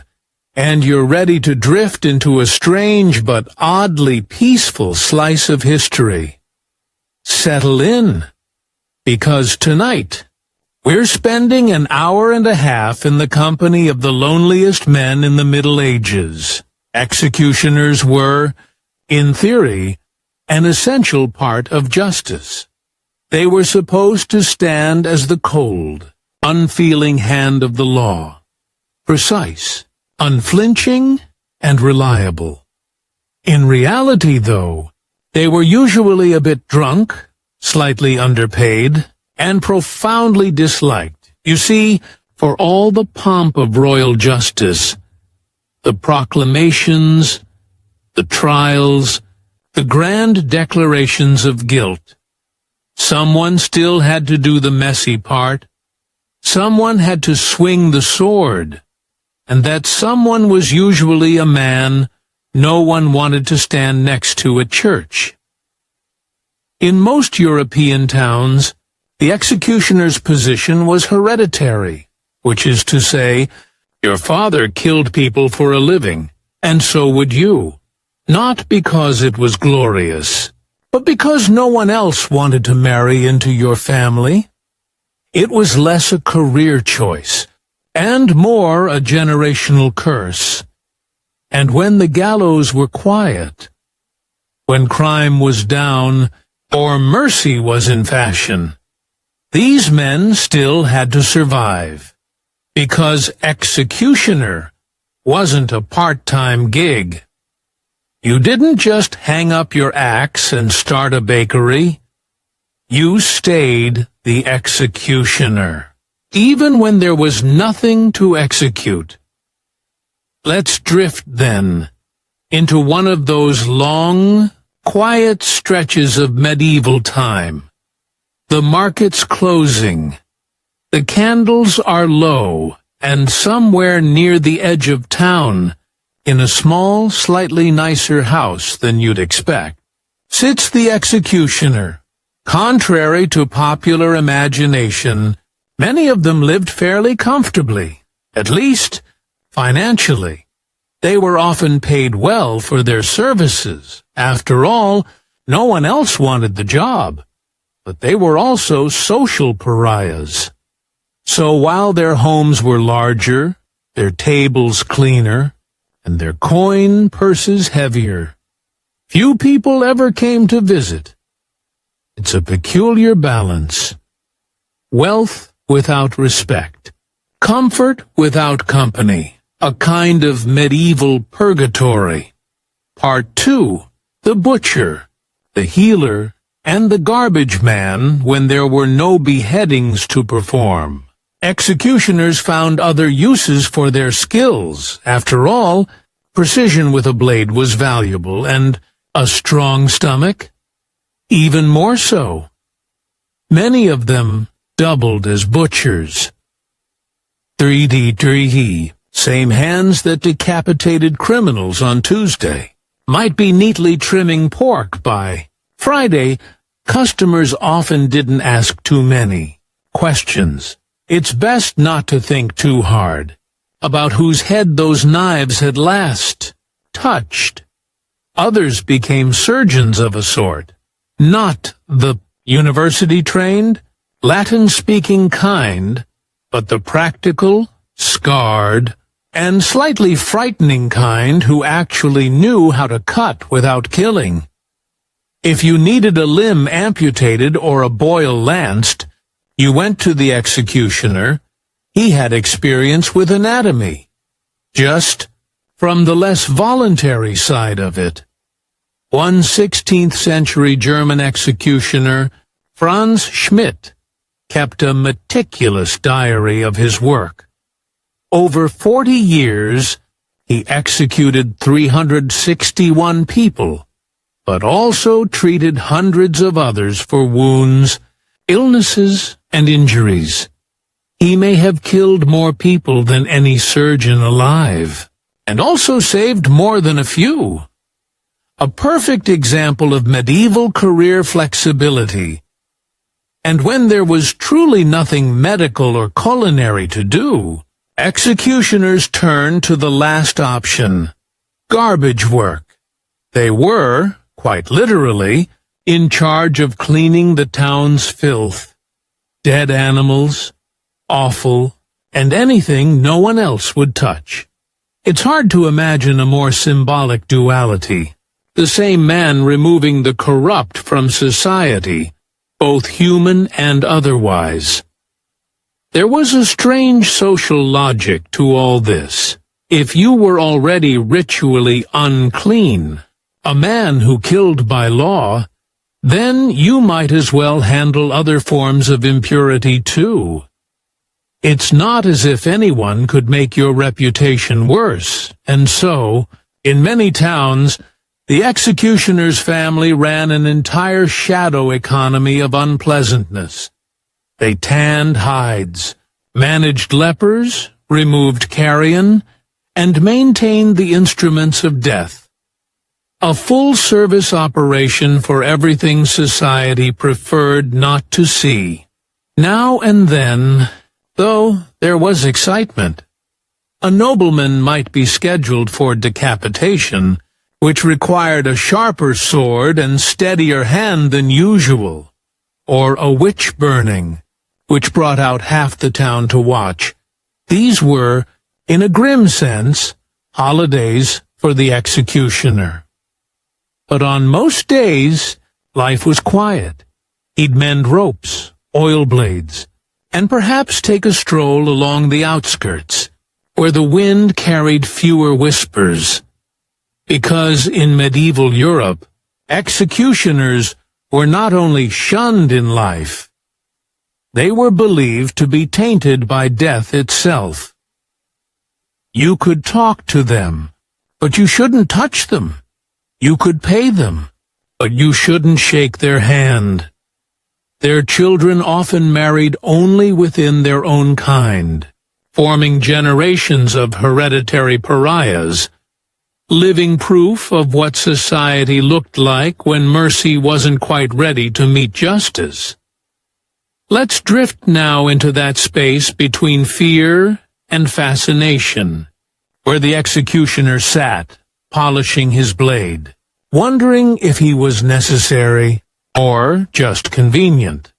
and you're ready to drift into a strange but oddly peaceful slice of history, settle in, because tonight we're spending an hour and a half in the company of the loneliest men in the Middle Ages. Executioners were, in theory, an essential part of justice. They were supposed to stand as the cold, unfeeling hand of the law, precise, unflinching, and reliable. In reality, though, they were usually a bit drunk, slightly underpaid, and profoundly disliked. You see, for all the pomp of royal justice, the proclamations, the trials, the grand declarations of guilt, someone still had to do the messy part. Someone had to swing the sword, and that someone was usually a man no one wanted to stand next to at church. In most European towns, the executioner's position was hereditary, which is to say, your father killed people for a living, and so would you. Not because it was glorious, but because no one else wanted to marry into your family. It was less a career choice, and more a generational curse. And when the gallows were quiet, when crime was down, or mercy was in fashion, these men still had to survive, because executioner wasn't a part-time gig. You didn't just hang up your axe and start a bakery. You stayed the executioner, even when there was nothing to execute. Let's drift, then, into one of those long, quiet stretches of medieval time. The market's closing. The candles are low, and somewhere near the edge of town, in a small, slightly nicer house than you'd expect, sits the executioner. Contrary to popular imagination, many of them lived fairly comfortably, at least financially. They were often paid well for their services. After all, no one else wanted the job. But they were also social pariahs. So while their homes were larger, their tables cleaner, and their coin purses heavier, few people ever came to visit. It's a peculiar balance. Wealth without respect. Comfort without company. a kind of medieval purgatory. Part 2, the butcher, the healer, and the garbage man when there were no beheadings to perform. Executioners found other uses for their skills. After all, precision with a blade was valuable, and a strong stomach even more so. Many of them doubled as butchers. 3D, same hands that decapitated criminals on Tuesday, might be neatly trimming pork by Friday. Customers often didn't ask too many questions. It's best not to think too hard about whose head those knives had last touched. Others became surgeons of a sort, not the university-trained, Latin-speaking kind, but the practical, scarred, and slightly frightening kind who actually knew how to cut without killing. If you needed a limb amputated or a boil lanced, you went to the executioner. He had experience with anatomy, just from the less voluntary side of it. One 16th-century German executioner, Franz Schmidt, kept a meticulous diary of his work. Over 40 years, he executed 361 people, but also treated hundreds of others for wounds, illnesses, and injuries. He may have killed more people than any surgeon alive, and also saved more than a few. A perfect example of medieval career flexibility. And when there was truly nothing medical or culinary to do, executioners turned to the last option, garbage work. They were, quite literally, in charge of cleaning the town's filth, dead animals, offal, and anything no one else would touch. It's hard to imagine a more symbolic duality, the same man removing the corrupt from society, both human and otherwise. There was a strange social logic to all this. If you were already ritually unclean, a man who killed by law, then you might as well handle other forms of impurity too. It's not as if anyone could make your reputation worse, and so, in many towns, the executioner's family ran an entire shadow economy of unpleasantness. They tanned hides, managed lepers, removed carrion, and maintained the instruments of death. A full-service operation for everything society preferred not to see. Now and then, though, there was excitement. A nobleman might be scheduled for decapitation, which required a sharper sword and steadier hand than usual, or a witch burning, which brought out half the town to watch. These were, in a grim sense, holidays for the executioner. But on most days, life was quiet. He'd mend ropes, oil blades, and perhaps take a stroll along the outskirts, where the wind carried fewer whispers. Because in medieval Europe, executioners were not only shunned in life, they were believed to be tainted by death itself. You could talk to them, but you shouldn't touch them. You could pay them, but you shouldn't shake their hand. Their children often married only within their own kind, forming generations of hereditary pariahs, living proof of what society looked like when mercy wasn't quite ready to meet justice. Let's drift now into that space between fear and fascination, where the executioner sat, polishing his blade, wondering if he was necessary or just convenient.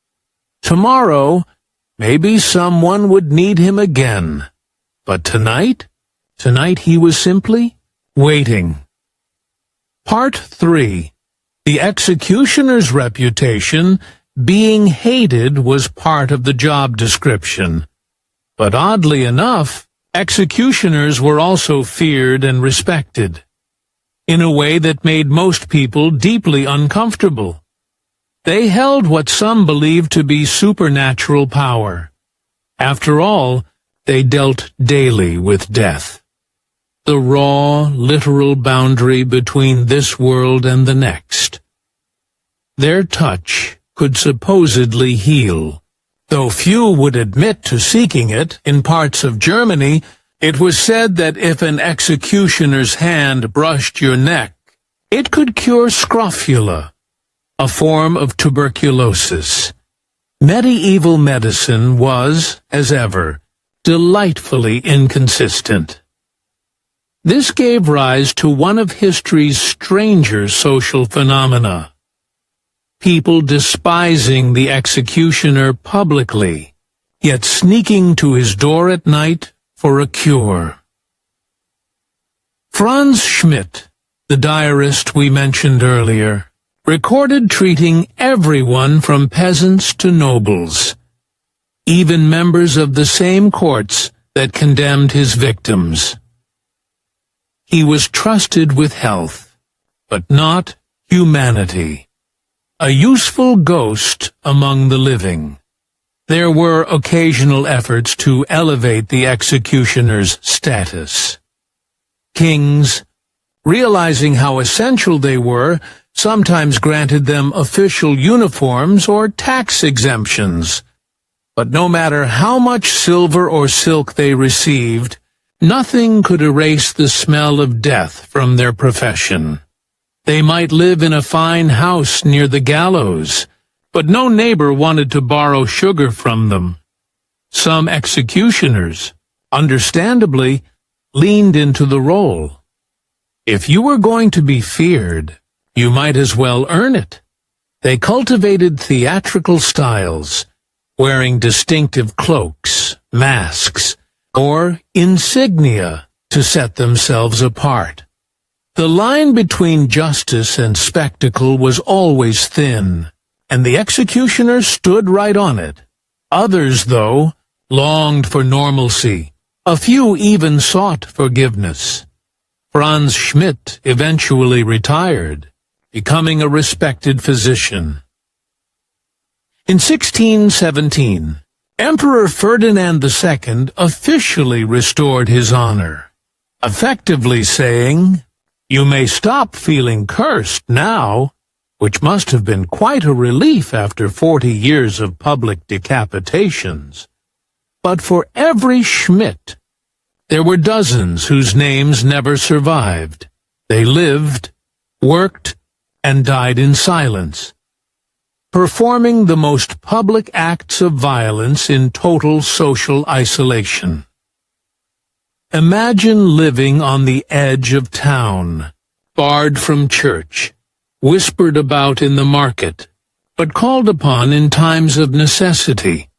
Tomorrow, maybe someone would need him again. But tonight he was simply waiting. Part 3. The executioner's reputation, being hated, was part of the job description. But oddly enough, Executioners were also feared and respected, in a way that made most people deeply uncomfortable. They held what some believed to be supernatural power. After all, they dealt daily with death, the raw, literal boundary between this world and the next. Their touch could supposedly heal. Though few would admit to seeking it, in parts of Germany, it was said that if an executioner's hand brushed your neck, it could cure scrofula, a form of tuberculosis. Medieval medicine was, as ever, delightfully inconsistent. This gave rise to one of history's stranger social phenomena: people despising the executioner publicly, yet sneaking to his door at night for a cure. Franz Schmidt, the diarist we mentioned earlier, recorded treating everyone from peasants to nobles, even members of the same courts that condemned his victims. He was trusted with health, but not humanity. A useful ghost among the living. There were occasional efforts to elevate the executioner's status. Kings, realizing how essential they were, sometimes granted them official uniforms or tax exemptions. But no matter how much silver or silk they received, nothing could erase the smell of death from their profession. They might live in a fine house near the gallows, but no neighbor wanted to borrow sugar from them. Some executioners, understandably, leaned into the role. If you were going to be feared, you might as well earn it. They cultivated theatrical styles, wearing distinctive cloaks, masks, or insignia to set themselves apart. The line between justice and spectacle was always thin, and the executioner stood right on it. Others, though, longed for normalcy. A few even sought forgiveness. Franz Schmidt eventually retired, becoming a respected physician. In 1617, Emperor Ferdinand II officially restored his honor, effectively saying, "You may stop feeling cursed now," which must have been quite a relief after 40 years of public decapitations. But for every Schmidt, there were dozens whose names never survived. They lived, worked, and died in silence, performing the most public acts of violence in total social isolation. Imagine living on the edge of town, barred from church, whispered about in the market, but called upon in times of necessity.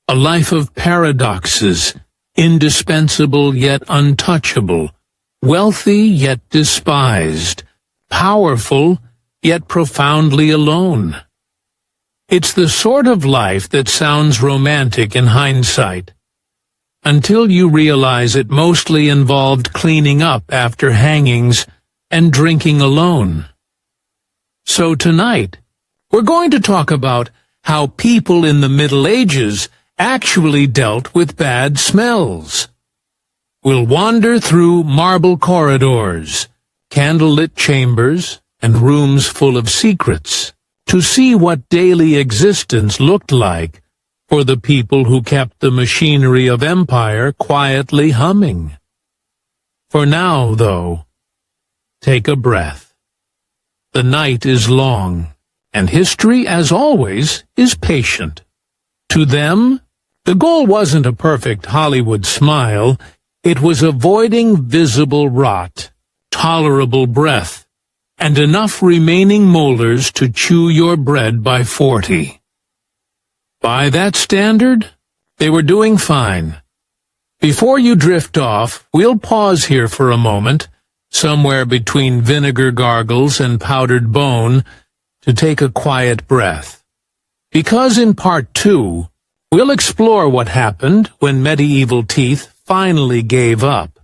A life of paradoxes, indispensable yet untouchable, wealthy yet despised, powerful yet profoundly alone. It's the sort of life that sounds romantic in hindsight, until you realize it mostly involved cleaning up after hangings and drinking alone. So tonight, we're going to talk about how people in the Middle Ages actually dealt with bad smells. We'll wander through marble corridors, candlelit chambers, and rooms full of secrets to see what daily existence looked like for the people who kept the machinery of empire quietly humming. For now, though, take a breath. The night is long, and history, as always, is patient. To them, the goal wasn't a perfect Hollywood smile, it was avoiding visible rot, tolerable breath, and enough remaining molars to chew your bread by 40. By that standard, they were doing fine. Before you drift off, we'll pause here for a moment, somewhere between vinegar gargles and powdered bone, to take a quiet breath. Because in Part 2, we'll explore what happened when medieval teeth finally gave up.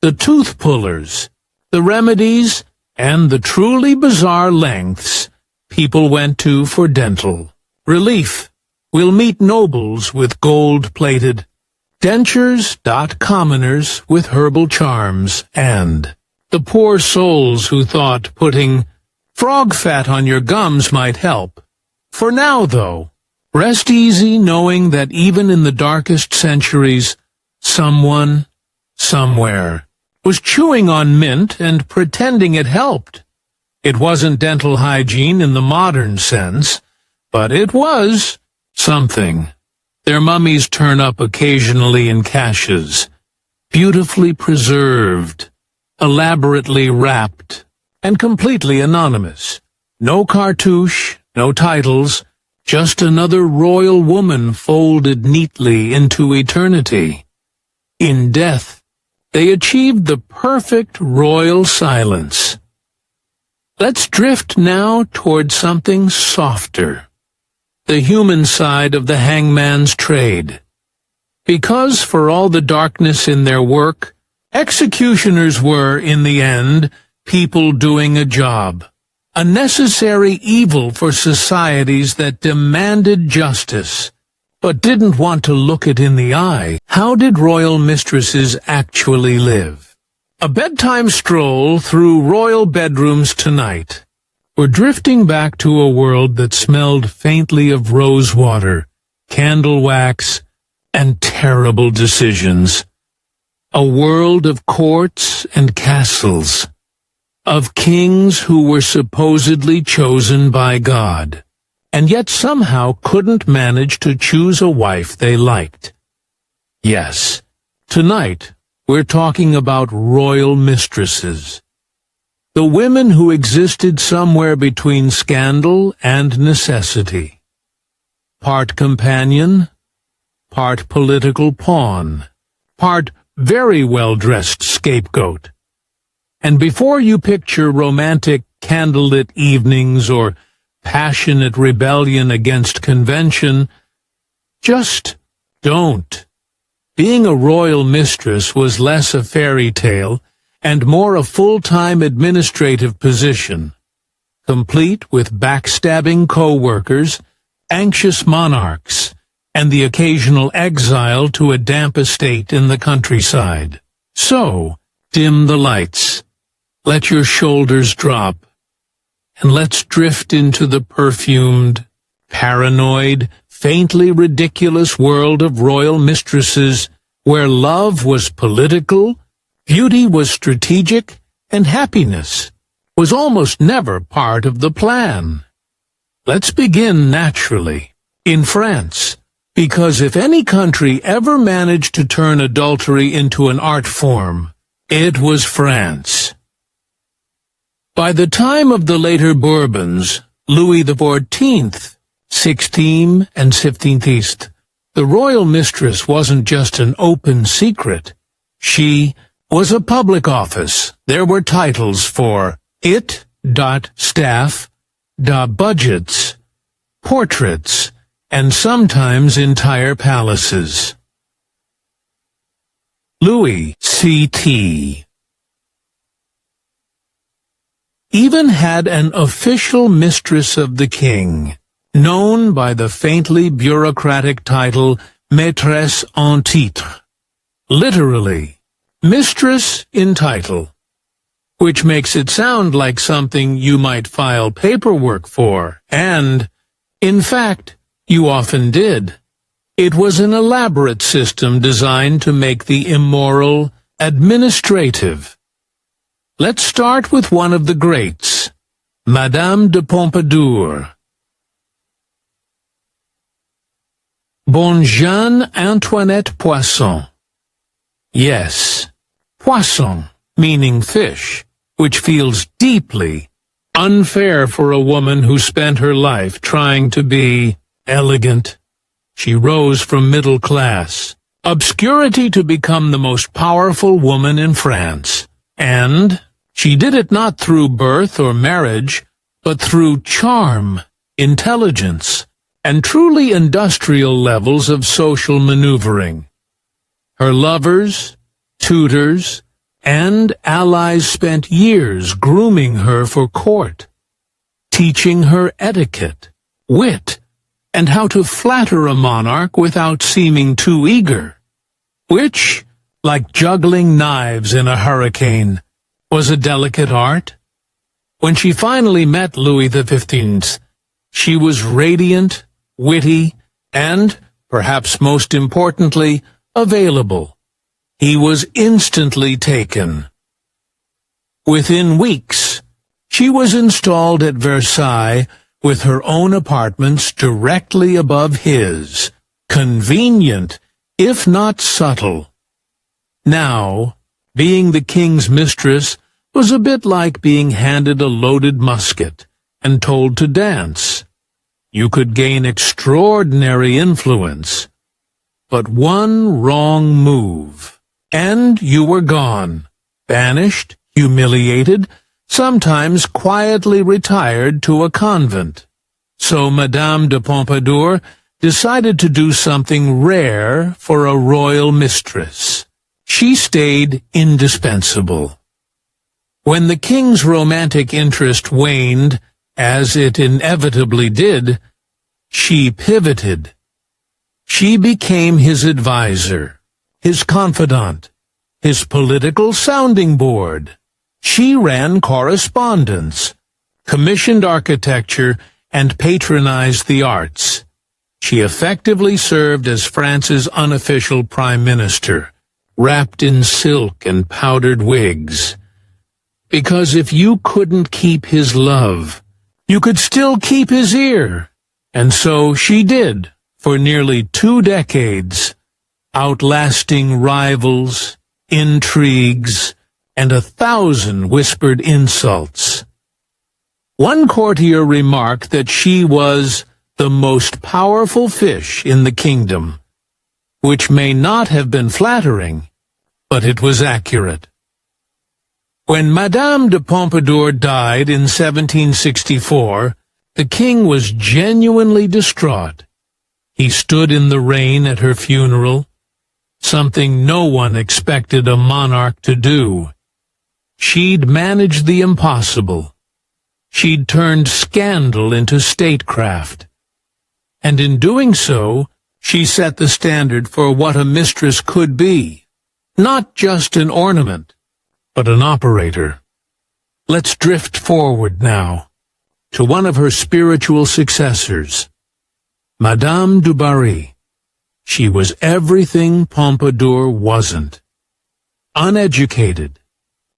The tooth pullers, the remedies, and the truly bizarre lengths people went to for dental relief. We'll meet nobles with gold-plated dentures, commoners with herbal charms, and the poor souls who thought putting frog fat on your gums might help. For now, though, rest easy knowing that even in the darkest centuries, someone, somewhere, was chewing on mint and pretending it helped. It wasn't dental hygiene in the modern sense, but it was something. Their mummies turn up occasionally in caches, beautifully preserved, elaborately wrapped, and completely anonymous. No cartouche, no titles, just another royal woman folded neatly into eternity. In death, they achieved the perfect royal silence. Let's drift now toward something softer. The human side of the hangman's trade. Because for all the darkness in their work, executioners were, in the end, people doing a job. A necessary evil for societies that demanded justice, but didn't want to look it in the eye. How did royal mistresses actually live? A bedtime stroll through royal bedrooms tonight. We're drifting back to a world that smelled faintly of rose water, candle wax, and terrible decisions. A world of courts and castles, of kings who were supposedly chosen by God, and yet somehow couldn't manage to choose a wife they liked. Yes, tonight we're talking about royal mistresses. The women who existed somewhere between scandal and necessity. Part companion, part political pawn, part very well-dressed scapegoat. And before you picture romantic candlelit evenings or passionate rebellion against convention, just don't. Being a royal mistress was less a fairy tale and more a full-time administrative position, complete with backstabbing co-workers, anxious monarchs, and the occasional exile to a damp estate in the countryside. So, dim the lights, let your shoulders drop, and let's drift into the perfumed, paranoid, faintly ridiculous world of royal mistresses, where love was political, beauty was strategic, and happiness was almost never part of the plan. Let's begin naturally, in France, because if any country ever managed to turn adultery into an art form, it was France. By the time of the later Bourbons, Louis XIV, 16 and 17th, the royal mistress wasn't just an open secret. She was a public office. There were titles for it, staff, budgets, portraits, and sometimes entire palaces. Louis C.T. even had an official mistress of the king, known by the faintly bureaucratic title maîtresse en titre, literally, mistress in title, which makes it sound like something you might file paperwork for, and, in fact, you often did. It was an elaborate system designed to make the immoral administrative. Let's start with one of the greats, Madame de Pompadour. Bonne Jeanne Antoinette Poisson. Yes, poisson, meaning fish, which feels deeply unfair for a woman who spent her life trying to be elegant. She rose from middle class, obscurity to become the most powerful woman in France. And she did it not through birth or marriage, but through charm, intelligence, and truly industrial levels of social maneuvering. Her lovers, tutors, and allies spent years grooming her for court, teaching her etiquette, wit, and how to flatter a monarch without seeming too eager, which, like juggling knives in a hurricane, was a delicate art. When she finally met Louis XV, she was radiant, witty, and, perhaps most importantly, available. He was instantly taken. Within weeks, she was installed at Versailles with her own apartments directly above his, convenient, if not subtle. Now, being the king's mistress was a bit like being handed a loaded musket and told to dance. You could gain extraordinary influence, but one wrong move, and you were gone, banished, humiliated, sometimes quietly retired to a convent. So Madame de Pompadour decided to do something rare for a royal mistress. She stayed indispensable. When the king's romantic interest waned, as it inevitably did, she pivoted. She became his advisor, his confidant, his political sounding board. She ran correspondence, commissioned architecture, and patronized the arts. She effectively served as France's unofficial prime minister, wrapped in silk and powdered wigs. Because if you couldn't keep his love, you could still keep his ear. And so she did, for nearly 2 decades, outlasting rivals, intrigues, and 1,000 whispered insults. One courtier remarked that she was the most powerful fish in the kingdom, which may not have been flattering, but it was accurate. When Madame de Pompadour died in 1764, the king was genuinely distraught. He stood in the rain at her funeral, something no one expected a monarch to do. She'd managed the impossible. She'd turned scandal into statecraft. And in doing so, she set the standard for what a mistress could be. Not just an ornament, but an operator. Let's drift forward now, to one of her spiritual successors, Madame du Barry. She was everything Pompadour wasn't. Uneducated,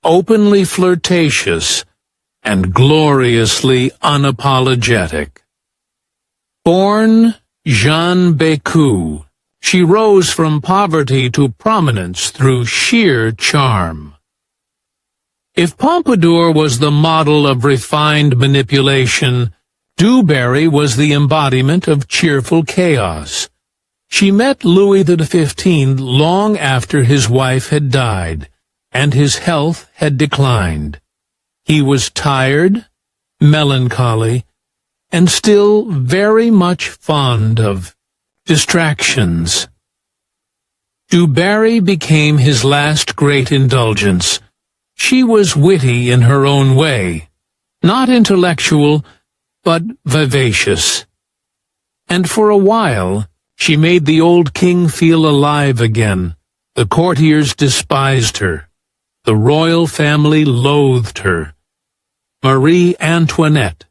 openly flirtatious, and gloriously unapologetic. Born Jeanne Bécu, she rose from poverty to prominence through sheer charm. If Pompadour was the model of refined manipulation, du Barry was the embodiment of cheerful chaos. She met Louis XV long after his wife had died, and his health had declined. He was tired, melancholy, and still very much fond of distractions. Du Barry became his last great indulgence. She was witty in her own way, not intellectual, but vivacious. And for a while, she made the old king feel alive again. The courtiers despised her. The royal family loathed her. Marie Antoinette,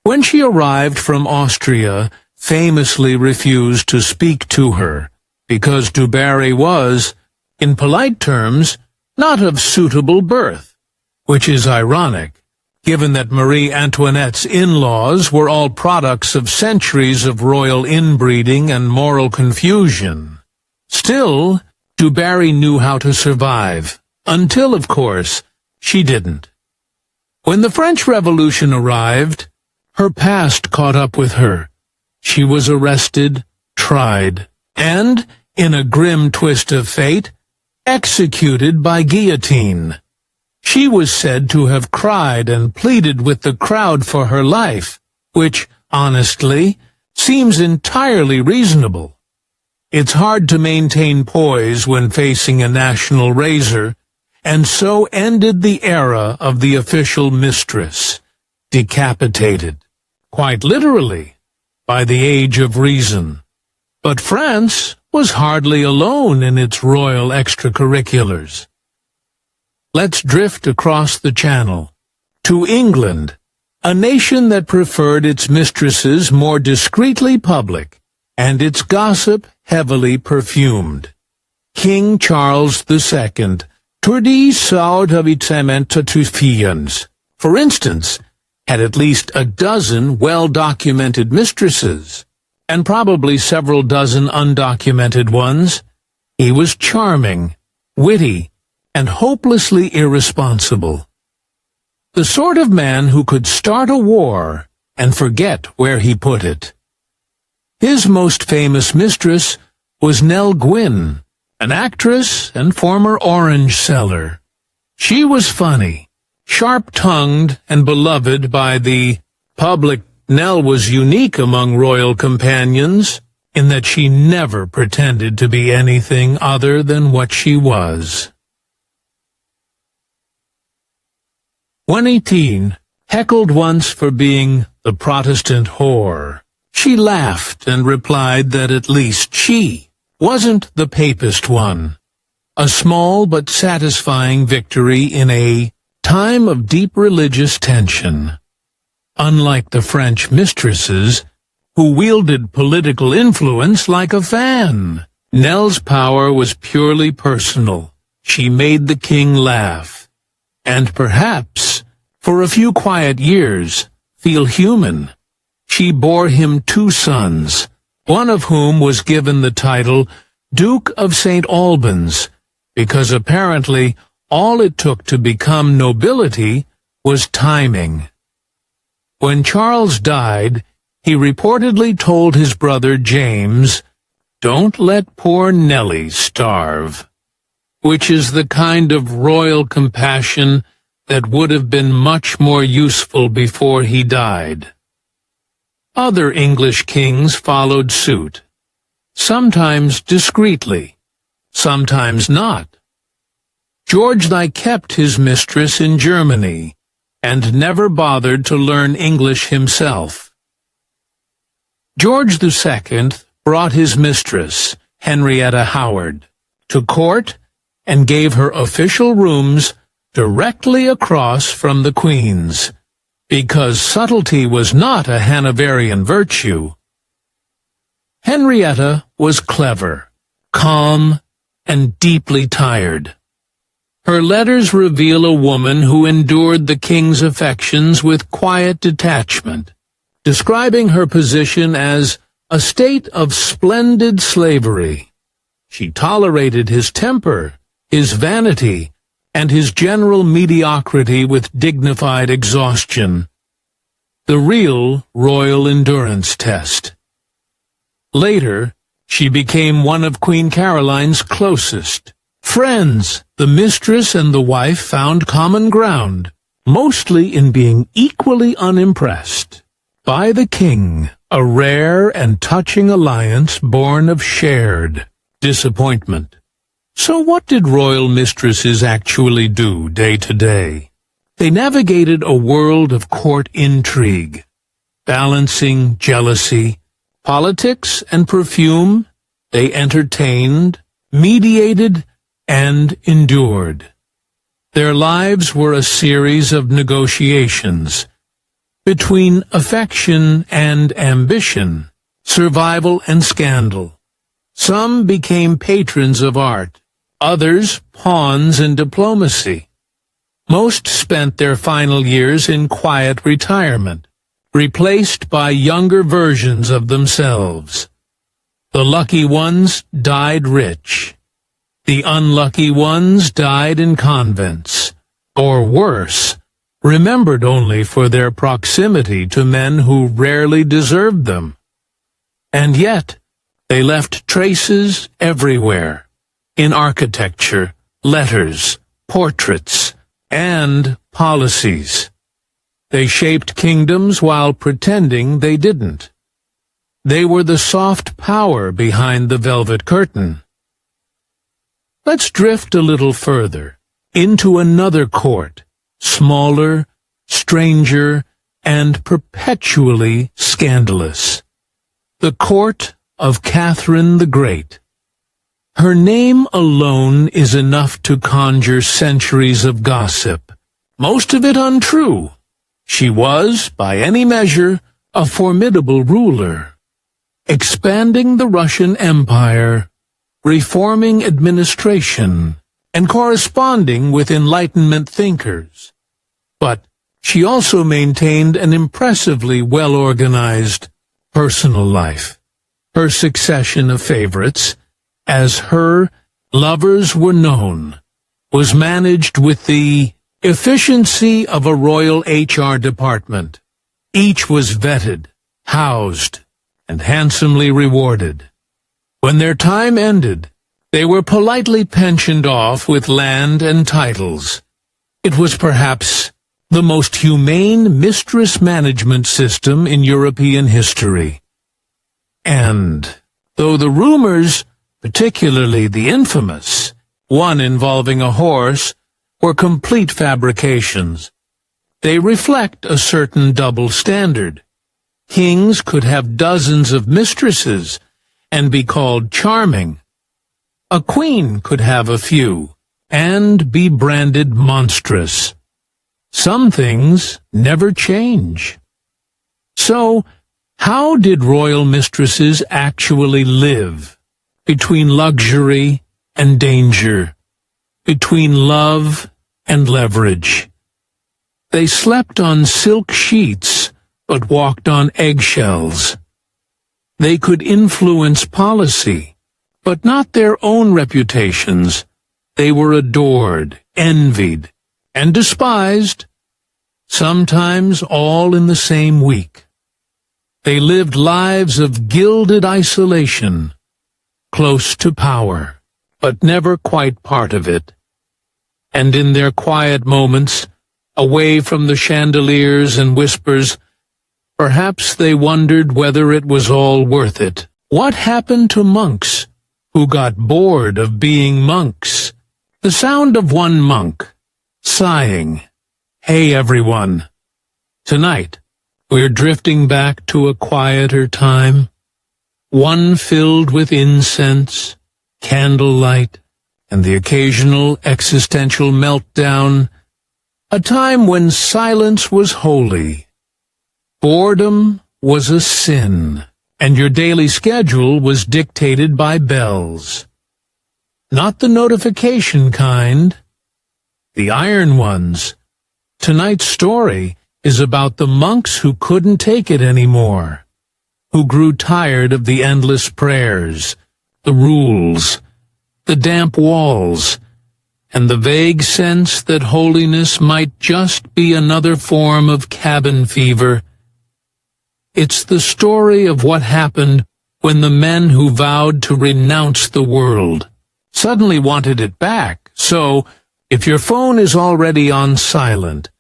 when she arrived from Austria, famously refused to speak to her, because du Barry was, in polite terms, not of suitable birth, which is ironic, given that Marie Antoinette's in-laws were all products of centuries of royal inbreeding and moral confusion. Still, du Barry knew how to survive, until, of course, she didn't. When the French Revolution arrived, her past caught up with her. She was arrested, tried, and, in a grim twist of fate, executed by guillotine. She was said to have cried and pleaded with the crowd for her life, which, honestly, seems entirely reasonable. It's hard to maintain poise when facing a national razor, and so ended the era of the official mistress, decapitated, quite literally, by the age of reason. But France was hardly alone in its royal extracurriculars. Let's drift across the Channel, to England, a nation that preferred its mistresses more discreetly public, and its gossip heavily perfumed. King Charles II, Tourdi Saudavitsementatufians, for instance, had at least a dozen well-documented mistresses, and probably several dozen undocumented ones. He was charming, witty, and hopelessly irresponsible. The sort of man who could start a war and forget where he put it. His most famous mistress was Nell Gwynn, an actress and former orange seller. She was funny, sharp-tongued, and beloved by the public. Nell was unique among royal companions in that she never pretended to be anything other than what she was. 118, heckled once for being the Protestant whore. She laughed and replied that at least she wasn't the papist one. A small but satisfying victory in a time of deep religious tension. Unlike the French mistresses, who wielded political influence like a fan, Nell's power was purely personal. She made the king laugh, and perhaps, for a few quiet years, feel human. She bore him 2 sons, one of whom was given the title Duke of St. Albans, because apparently all it took to become nobility was timing. When Charles died, he reportedly told his brother James, "Don't let poor Nellie starve," which is the kind of royal compassion that would have been much more useful before he died. Other English kings followed suit, sometimes discreetly, sometimes not. George I kept his mistress in Germany, and never bothered to learn English himself. George II brought his mistress, Henrietta Howard, to court and gave her official rooms directly across from the Queen's, because subtlety was not a Hanoverian virtue. Henrietta was clever, calm, and deeply tired. Her letters reveal a woman who endured the king's affections with quiet detachment, describing her position as a state of splendid slavery. She tolerated his temper, his vanity, and his general mediocrity with dignified exhaustion. The real royal endurance test. Later, she became one of Queen Caroline's closest friends. The mistress and the wife found common ground, mostly in being equally unimpressed by the king, a rare and touching alliance born of shared disappointment. So what did royal mistresses actually do day to day? They navigated a world of court intrigue, balancing jealousy, politics, and perfume. They entertained, mediated, and endured. Their lives were a series of negotiations between affection and ambition, survival and scandal. Some became patrons of art, others pawns in diplomacy. Most spent their final years in quiet retirement, replaced by younger versions of themselves. The lucky ones died rich. The unlucky ones died in convents, or worse, remembered only for their proximity to men who rarely deserved them. And yet, they left traces everywhere, in architecture, letters, portraits, and policies. They shaped kingdoms while pretending they didn't. They were the soft power behind the velvet curtain. Let's drift a little further, into another court, smaller, stranger, and perpetually scandalous. The court of Catherine the Great. Her name alone is enough to conjure centuries of gossip, most of it untrue. She was, by any measure, a formidable ruler, expanding the Russian Empire, reforming administration, and corresponding with Enlightenment thinkers. But she also maintained an impressively well-organized personal life. Her succession of favorites, as her lovers were known, was managed with the efficiency of a royal HR department. Each was vetted, housed, and handsomely rewarded. When their time ended, they were politely pensioned off with land and titles. It was perhaps the most humane mistress management system in European history. And, though the rumors, particularly the infamous, one involving a horse, were complete fabrications, they reflect a certain double standard. Kings could have dozens of mistresses and be called charming. A queen could have a few and be branded monstrous. Some things never change. So, how did royal mistresses actually live? Between luxury and danger, between love and leverage. They slept on silk sheets, but walked on eggshells. They could influence policy, but not their own reputations. They were adored, envied, and despised, sometimes all in the same week. They lived lives of gilded isolation, close to power, but never quite part of it. And in their quiet moments, away from the chandeliers and whispers, perhaps they wondered whether it was all worth it. What happened to monks who got bored of being monks? The sound of one monk, sighing, "Hey everyone, tonight we're drifting back to a quieter time, one filled with incense, candlelight, and the occasional existential meltdown, a time when silence was holy. Boredom was a sin, and your daily schedule was dictated by bells. Not the notification kind, the iron ones. Tonight's story is about the monks who couldn't take it anymore, who grew tired of the endless prayers, the rules, the damp walls, and the vague sense that holiness might just be another form of cabin fever. It's the story of what happened when the men who vowed to renounce the world suddenly wanted it back. So, if your phone is already on silent,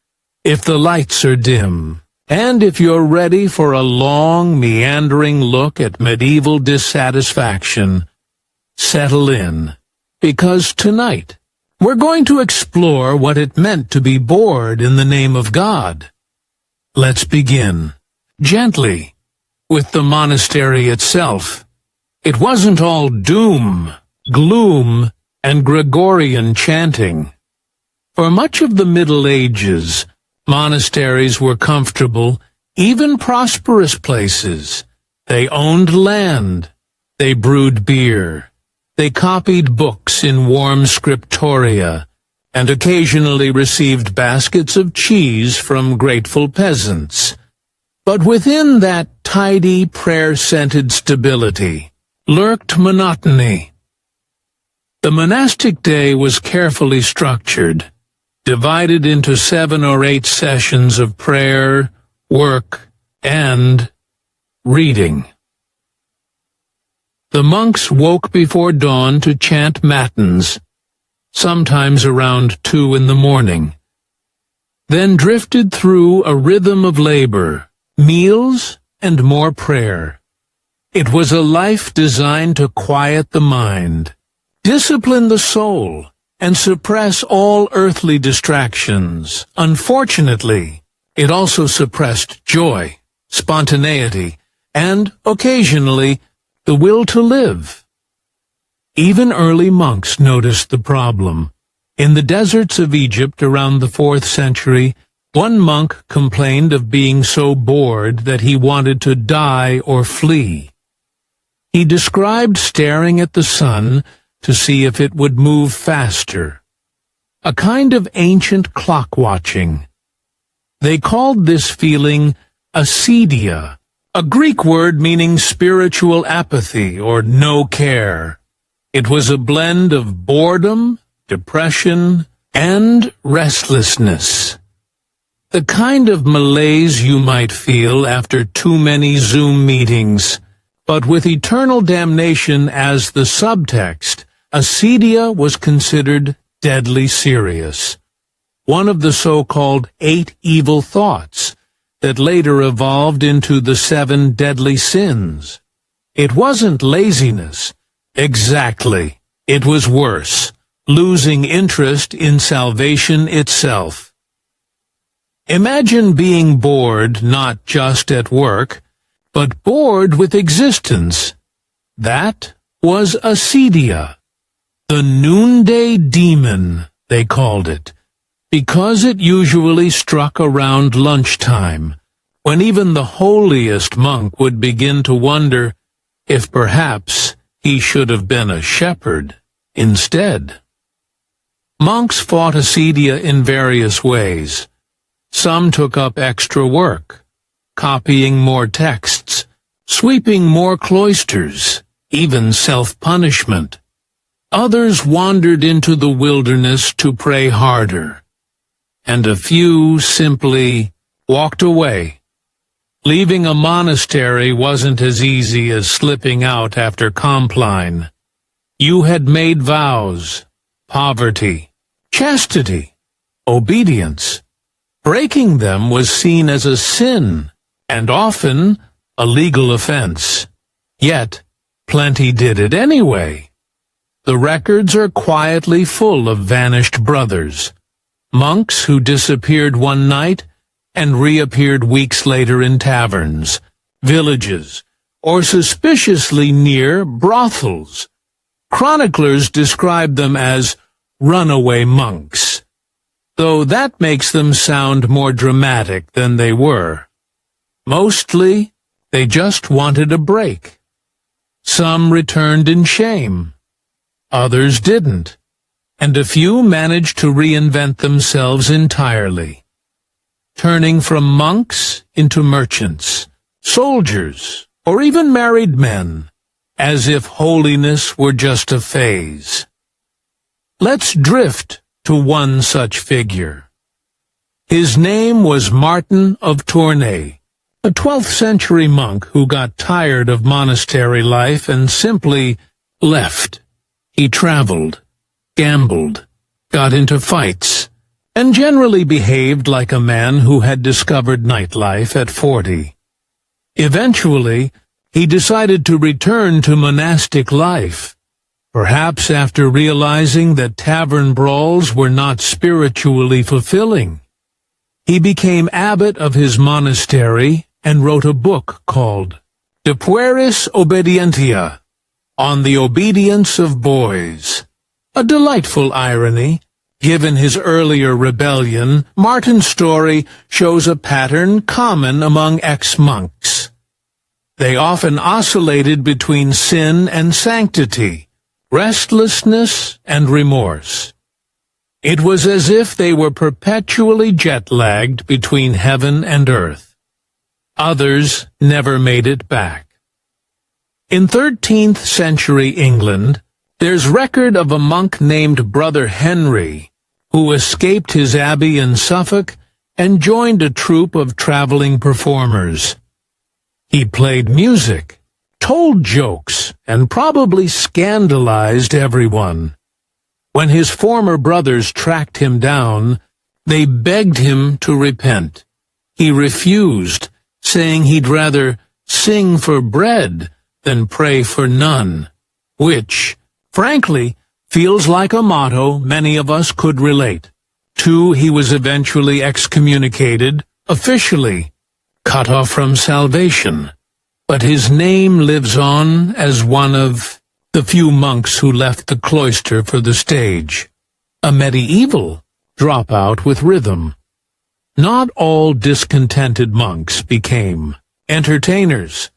if the lights are dim, and if you're ready for a long, meandering look at medieval dissatisfaction, settle in, because tonight we're going to explore what it meant to be bored in the name of God. Let's begin, gently, with the monastery itself. It wasn't all doom, gloom, and Gregorian chanting. For much of the Middle Ages, monasteries were comfortable, even prosperous places. They owned land. They brewed beer. They copied books in warm scriptoria, and occasionally received baskets of cheese from grateful peasants. But within that tidy, prayer-scented stability lurked monotony. The monastic day was carefully structured, divided into 7 or 8 sessions of prayer, work, and reading. The monks woke before dawn to chant matins, sometimes around 2 in the morning, then drifted through a rhythm of labor, meals, and more prayer. It was a life designed to quiet the mind, discipline the soul, and suppress all earthly distractions. Unfortunately, it also suppressed joy, spontaneity, and, occasionally, the will to live. Even early monks noticed the problem. In the deserts of Egypt around the 4th century, one monk complained of being so bored that he wanted to die or flee. He described staring at the sun to see if it would move faster, a kind of ancient clock-watching. They called this feeling acedia, a Greek word meaning spiritual apathy or no care. It was a blend of boredom, depression, and restlessness. The kind of malaise you might feel after too many Zoom meetings, but with eternal damnation as the subtext. Acedia was considered deadly serious, one of the so-called 8 evil thoughts that later evolved into the 7 deadly sins. It wasn't laziness. Exactly. It was worse, losing interest in salvation itself. Imagine being bored not just at work, but bored with existence. That was acedia. The noonday demon, they called it, because it usually struck around lunchtime, when even the holiest monk would begin to wonder if perhaps he should have been a shepherd instead. Monks fought acedia in various ways. Some took up extra work, copying more texts, sweeping more cloisters, even self-punishment. Others wandered into the wilderness to pray harder, and a few simply walked away. Leaving a monastery wasn't as easy as slipping out after Compline. You had made vows, poverty, chastity, obedience. Breaking them was seen as a sin, and often a legal offense. Yet, plenty did it anyway. The records are quietly full of vanished brothers, monks who disappeared one night and reappeared weeks later in taverns, villages, or suspiciously near brothels. Chroniclers describe them as runaway monks, though that makes them sound more dramatic than they were. Mostly, they just wanted a break. Some returned in shame. Others didn't, and a few managed to reinvent themselves entirely, turning from monks into merchants, soldiers, or even married men, as if holiness were just a phase. Let's drift to one such figure. His name was Martin of Tournai, a 12th century monk who got tired of monastery life and simply left. He traveled, gambled, got into fights, and generally behaved like a man who had discovered nightlife at 40. Eventually, he decided to return to monastic life, perhaps after realizing that tavern brawls were not spiritually fulfilling. He became abbot of his monastery and wrote a book called De Pueris Obedientia, on the obedience of boys. A delightful irony. Given his earlier rebellion, Martin's story shows a pattern common among ex-monks. They often oscillated between sin and sanctity, restlessness and remorse. It was as if they were perpetually jet-lagged between heaven and earth. Others never made it back. In 13th century England, there's record of a monk named Brother Henry, who escaped his abbey in Suffolk and joined a troupe of traveling performers. He played music, told jokes, and probably scandalized everyone. When his former brothers tracked him down, they begged him to repent. He refused, saying he'd rather sing for bread than pray for none, which, frankly, feels like a motto many of us could relate. 2, he was eventually excommunicated, officially cut off from salvation, but his name lives on as one of the few monks who left the cloister for the stage, a medieval dropout with rhythm. Not all discontented monks became entertainers.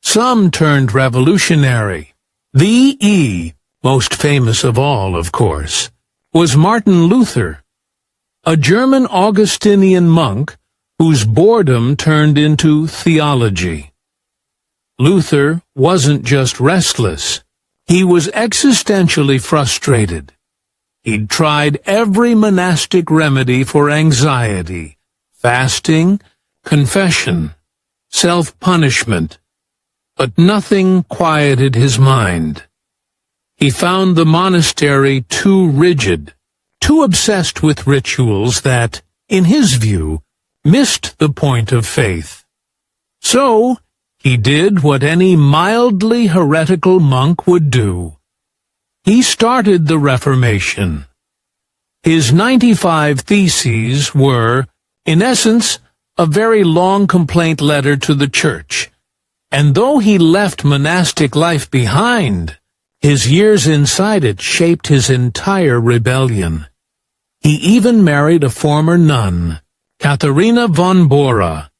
Some turned revolutionary. The most famous of all, of course, was Martin Luther, a German Augustinian monk whose boredom turned into theology. Luther wasn't just restless, he was existentially frustrated. He'd tried every monastic remedy for anxiety: fasting, confession, self-punishment, but nothing quieted his mind. He found the monastery too rigid, too obsessed with rituals that, in his view, missed the point of faith. So, he did what any mildly heretical monk would do. He started the Reformation. His 95 Theses were, in essence, a very long complaint letter to the Church, and though he left monastic life behind, his years inside it shaped his entire rebellion. He even married a former nun, Katharina von Bora,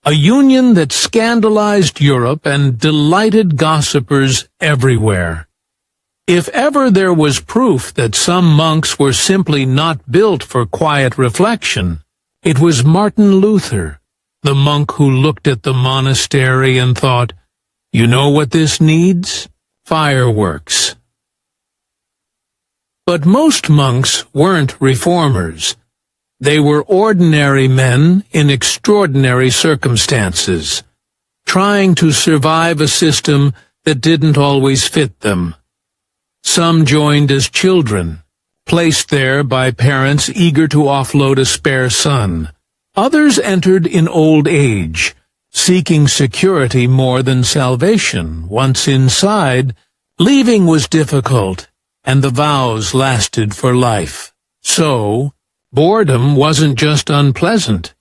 a union that scandalized Europe and delighted gossipers everywhere. If ever there was proof that some monks were simply not built for quiet reflection, it was Martin Luther, the monk who looked at the monastery and thought, "You know what this needs? Fireworks." But most monks weren't reformers. They were ordinary men in extraordinary circumstances, trying to survive a system that didn't always fit them. Some joined as children, placed there by parents eager to offload a spare son. Others entered in old age, seeking security more than salvation. Once inside, leaving was difficult, and the vows lasted for life. So, boredom wasn't just unpleasant.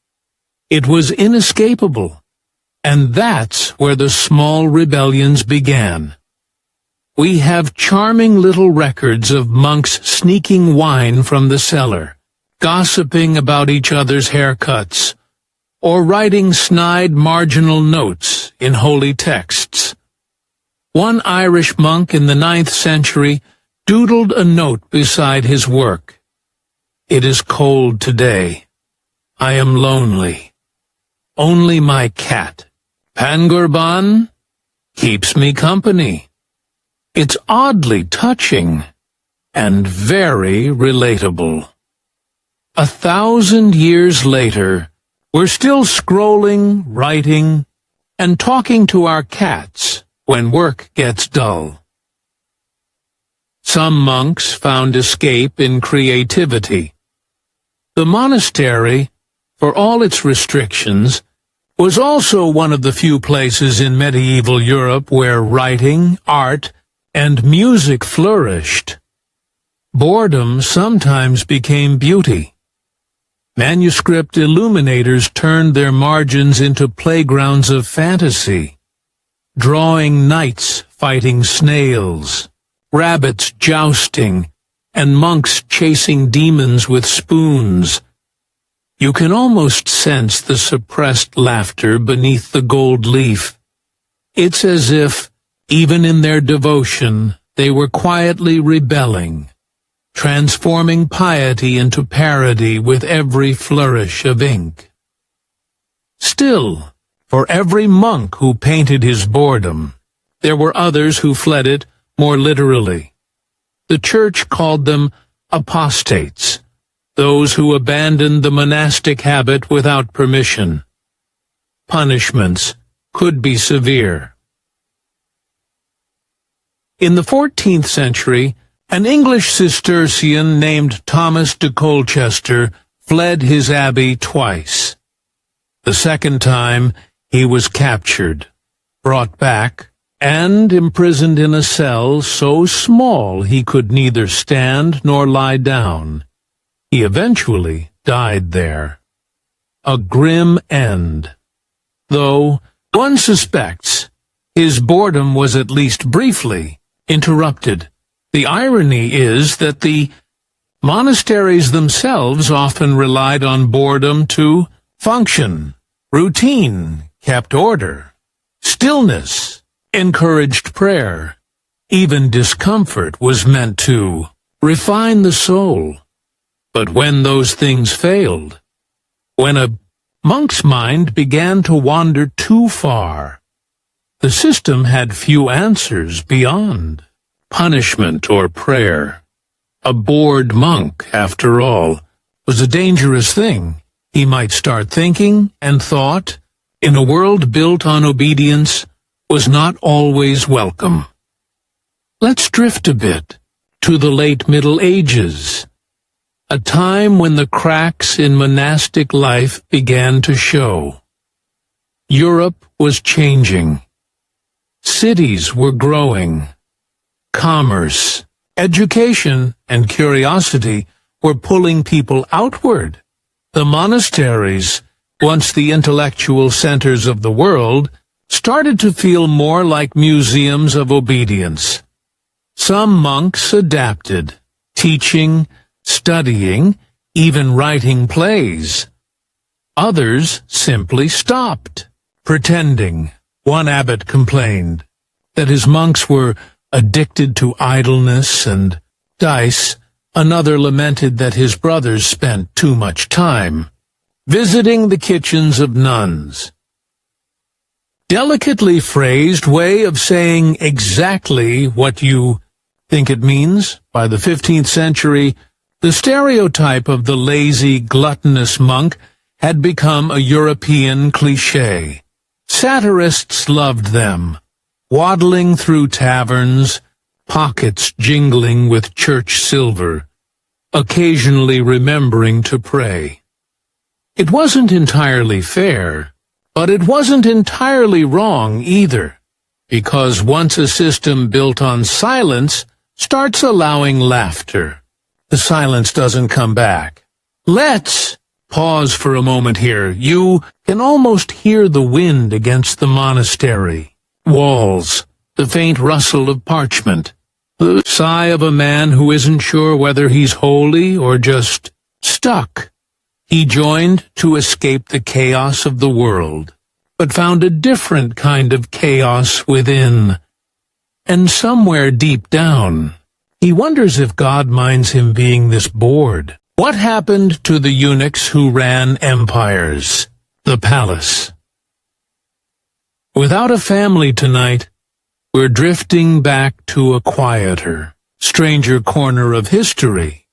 It was inescapable. And that's where the small rebellions began. We have charming little records of monks sneaking wine from the cellar, gossiping about each other's haircuts, or writing snide marginal notes in holy texts. One Irish monk in the 9th century doodled a note beside his work. "It is cold today. I am lonely. Only my cat, Pangurban, keeps me company." It's oddly touching and very relatable. 1,000 years later, we're still scrolling, writing, and talking to our cats when work gets dull. Some monks found escape in creativity. The monastery, for all its restrictions, was also one of the few places in medieval Europe where writing, art, and music flourished. Boredom sometimes became beauty. Manuscript illuminators turned their margins into playgrounds of fantasy, drawing knights fighting snails, rabbits jousting, and monks chasing demons with spoons. You can almost sense the suppressed laughter beneath the gold leaf. It's as if, even in their devotion, they were quietly rebelling, transforming piety into parody with every flourish of ink. Still, for every monk who painted his boredom, there were others who fled it more literally. The Church called them apostates, those who abandoned the monastic habit without permission. Punishments could be severe. In the 14th century, an English Cistercian named Thomas de Colchester fled his abbey twice. The second time, he was captured, brought back, and imprisoned in a cell so small he could neither stand nor lie down. He eventually died there. A grim end. Though, one suspects, his boredom was at least briefly interrupted. The irony is that the monasteries themselves often relied on boredom to function. Routine kept order. Stillness encouraged prayer. Even discomfort was meant to refine the soul. But when those things failed, when a monk's mind began to wander too far, the system had few answers beyond punishment or prayer. A bored monk, after all, was a dangerous thing. He might start thinking, and thought, in a world built on obedience, was not always welcome. Let's drift a bit to the late Middle Ages, a time when the cracks in monastic life began to show. Europe was changing. Cities were growing. Commerce, education, and curiosity were pulling people outward. The monasteries, once the intellectual centers of the world, started to feel more like museums of obedience. Some monks adapted, teaching, studying, even writing plays. Others simply stopped, pretending. One abbot complained that his monks were addicted to idleness and dice. Another lamented that his brothers spent too much time visiting the kitchens of nuns. Delicately phrased way of saying exactly what you think it means. By the 15th century, the stereotype of the lazy, gluttonous monk had become a European cliché. Satirists loved them, waddling through taverns, pockets jingling with church silver, occasionally remembering to pray. It wasn't entirely fair, but it wasn't entirely wrong either, because once a system built on silence starts allowing laughter, the silence doesn't come back. Let's pause for a moment here. You can almost hear the wind against the monastery walls, the faint rustle of parchment, the sigh of a man who isn't sure whether he's holy or just stuck. He joined to escape the chaos of the world, but found a different kind of chaos within. And somewhere deep down, he wonders if God minds him being this bored. What happened to the eunuchs who ran empires? The palace. Without a family tonight, we're drifting back to a quieter, stranger corner of history.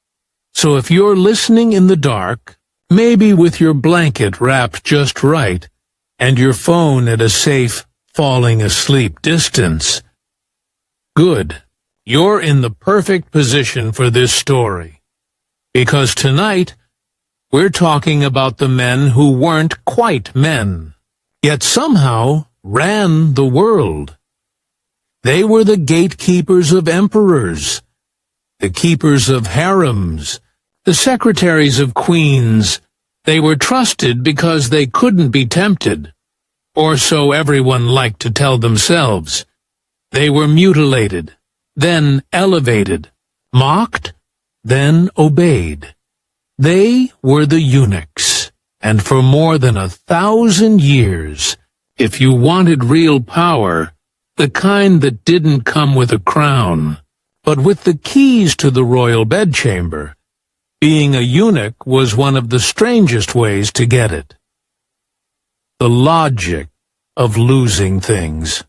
So if you're listening in the dark, maybe with your blanket wrapped just right, and your phone at a safe, falling asleep distance, good. You're in the perfect position for this story. Because tonight, we're talking about the men who weren't quite men, yet somehow ran the world. They were the gatekeepers of emperors, the keepers of harems, the secretaries of queens. They were trusted because they couldn't be tempted, or so everyone liked to tell themselves. They were mutilated, then elevated, mocked, then obeyed. They were the eunuchs, and for more than 1,000 years, if you wanted real power, the kind that didn't come with a crown, but with the keys to the royal bedchamber, being a eunuch was one of the strangest ways to get it. The logic of losing things.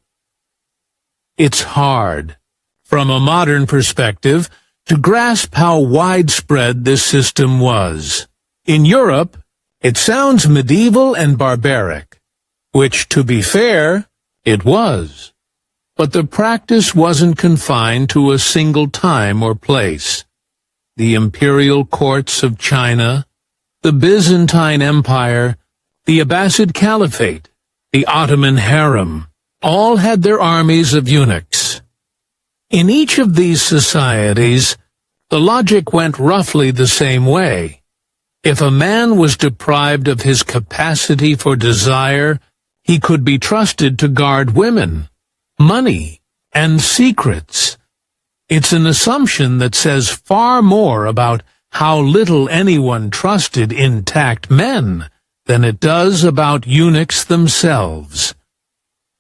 It's hard, from a modern perspective, to grasp how widespread this system was. In Europe, it sounds medieval and barbaric, which, to be fair, it was. But the practice wasn't confined to a single time or place. The imperial courts of China, the Byzantine Empire, the Abbasid Caliphate, the Ottoman harem, all had their armies of eunuchs. In each of these societies, the logic went roughly the same way. If a man was deprived of his capacity for desire, he could be trusted to guard women, money, and secrets. It's an assumption that says far more about how little anyone trusted intact men than it does about eunuchs themselves.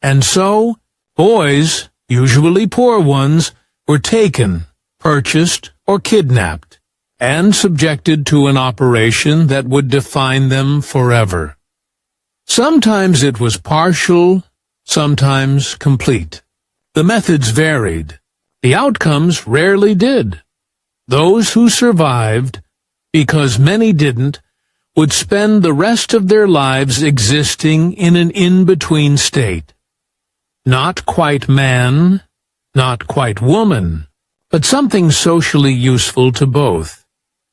And so, boys, usually poor ones, were taken, purchased, or kidnapped, and subjected to an operation that would define them forever. Sometimes it was partial, sometimes complete. The methods varied. The outcomes rarely did. Those who survived, because many didn't, would spend the rest of their lives existing in an in-between state. Not quite man, not quite woman, but something socially useful to both.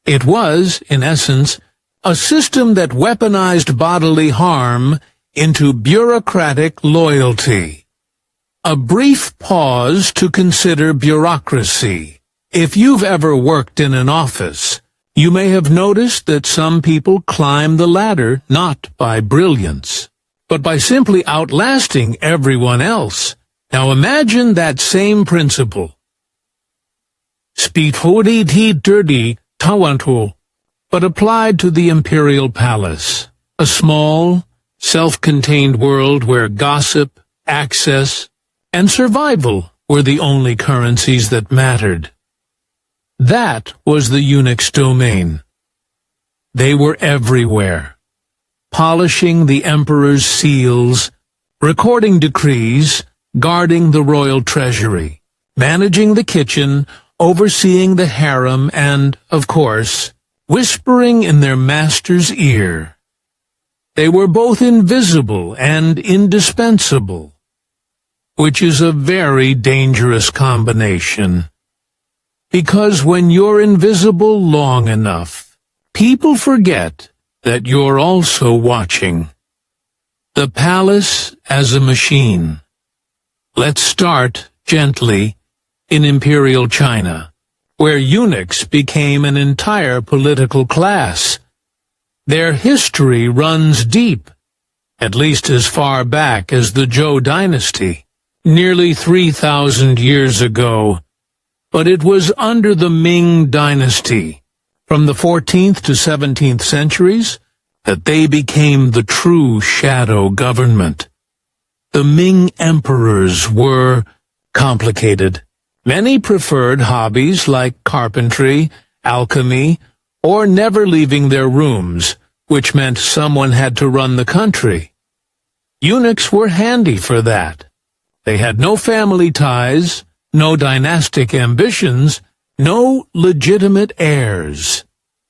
It was, in essence, a system that weaponized bodily harm into bureaucratic loyalty. A brief pause to consider bureaucracy. If you've ever worked in an office, you may have noticed that some people climb the ladder not by brilliance, but by simply outlasting everyone else. Now imagine that same principle. But applied to the imperial palace, a small, self-contained world where gossip, access, and survival were the only currencies that mattered. That was the eunuch's domain. They were everywhere, polishing the emperor's seals, recording decrees, guarding the royal treasury, managing the kitchen, overseeing the harem, and, of course, whispering in their master's ear. They were both invisible and indispensable, which is a very dangerous combination. Because when you're invisible long enough, people forget that you're also watching. The palace as a machine. Let's start, gently, in imperial China, where eunuchs became an entire political class. Their history runs deep, at least as far back as the Zhou dynasty, nearly 3,000 years ago. But it was under the Ming dynasty, from the 14th to 17th centuries, that they became the true shadow government. The Ming emperors were complicated. Many preferred hobbies like carpentry, alchemy, or never leaving their rooms, which meant someone had to run the country. Eunuchs were handy for that. They had no family ties, no dynastic ambitions, no legitimate heirs.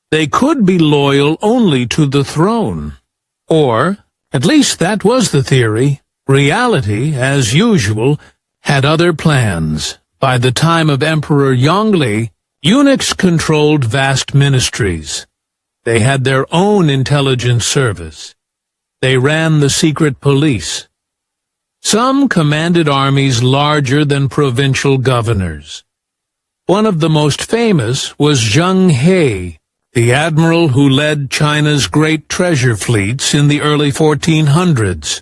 They could be loyal only to the throne. Or, at least that was the theory. Reality, as usual, had other plans. By the time of Emperor Yongle, eunuchs controlled vast ministries. They had their own intelligence service. They ran the secret police. Some commanded armies larger than provincial governors. One of the most famous was Zheng He, the admiral who led China's great treasure fleets in the early 1400s.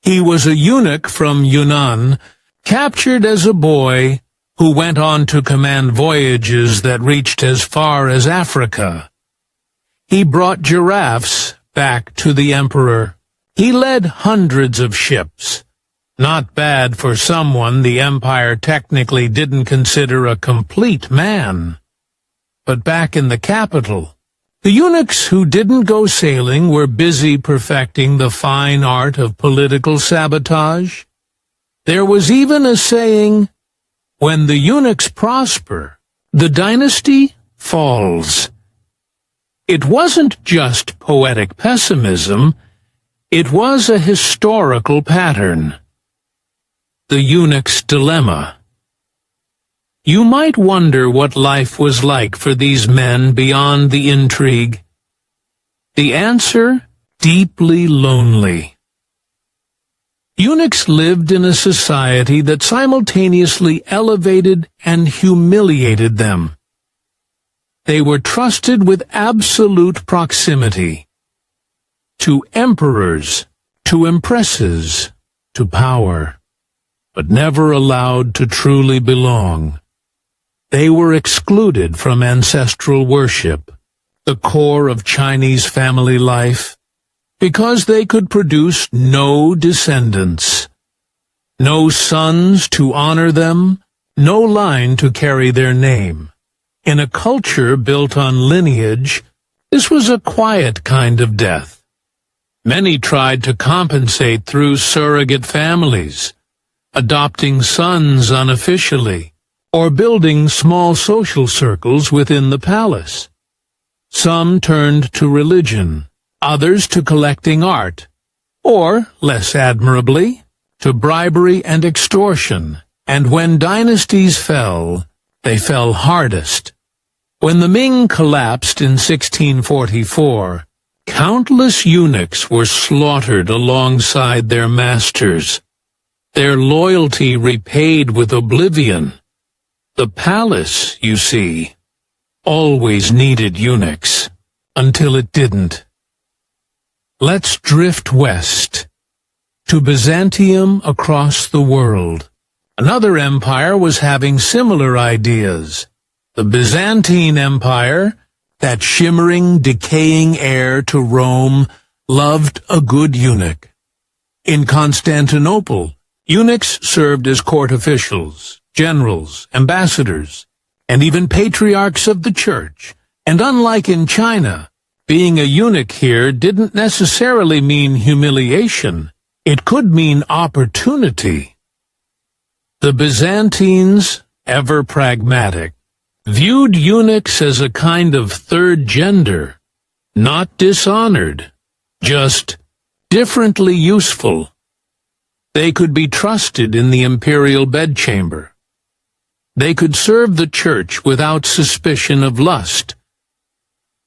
He was a eunuch from Yunnan, captured as a boy, who went on to command voyages that reached as far as Africa. He brought giraffes back to the emperor. He led hundreds of ships. Not bad for someone the empire technically didn't consider a complete man. But back in the capital, the eunuchs who didn't go sailing were busy perfecting the fine art of political sabotage. There was even a saying, "When the eunuchs prosper, the dynasty falls." It wasn't just poetic pessimism, it was a historical pattern. The eunuch's dilemma. You might wonder what life was like for these men beyond the intrigue. The answer, deeply lonely. Eunuchs lived in a society that simultaneously elevated and humiliated them. They were trusted with absolute proximity to emperors, to empresses, to power, but never allowed to truly belong. They were excluded from ancestral worship, the core of Chinese family life, because they could produce no descendants, no sons to honor them, no line to carry their name. In a culture built on lineage, this was a quiet kind of death. Many tried to compensate through surrogate families, adopting sons unofficially, or building small social circles within the palace. Some turned to religion, others to collecting art, or, less admirably, to bribery and extortion, and when dynasties fell, they fell hardest. When the Ming collapsed in 1644, countless eunuchs were slaughtered alongside their masters, their loyalty repaid with oblivion. The palace, you see, always needed eunuchs, until it didn't. Let's drift west, to Byzantium across the world. Another empire was having similar ideas. The Byzantine Empire, that shimmering, decaying heir to Rome, loved a good eunuch. In Constantinople, eunuchs served as court officials, generals, ambassadors, and even patriarchs of the church. And unlike in China, being a eunuch here didn't necessarily mean humiliation. It could mean opportunity. The Byzantines, ever pragmatic, viewed eunuchs as a kind of third gender, not dishonored, just differently useful. They could be trusted in the imperial bedchamber. They could serve the church without suspicion of lust.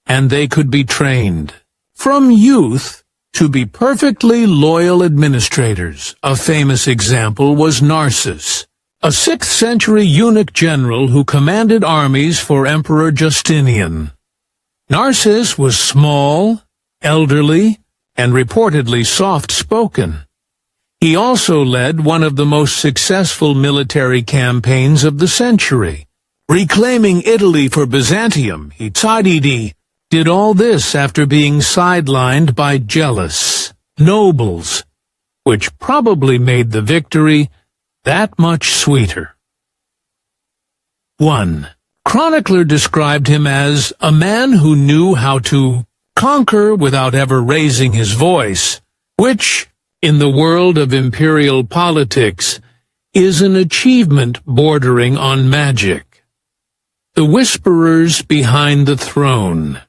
And they could be trained, from youth, to be perfectly loyal administrators. A famous example was Narcissus, a 6th century eunuch general who commanded armies for Emperor Justinian. Narcissus was small, elderly, and reportedly soft-spoken. He also led one of the most successful military campaigns of the century. Reclaiming Italy for Byzantium, he did all this after being sidelined by jealous nobles, which probably made the victory that much sweeter. 1. Chronicler described him as a man who knew how to conquer without ever raising his voice, which, in the world of imperial politics, is an achievement bordering on magic. The whisperers behind the throne.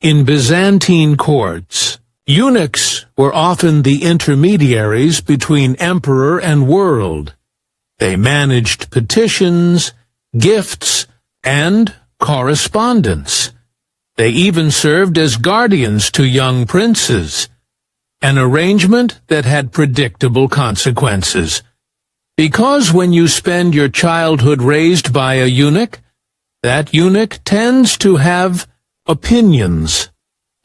In Byzantine courts, eunuchs were often the intermediaries between emperor and world. They managed petitions, gifts, and correspondence. They even served as guardians to young princes, an arrangement that had predictable consequences. Because when you spend your childhood raised by a eunuch, that eunuch tends to have opinions.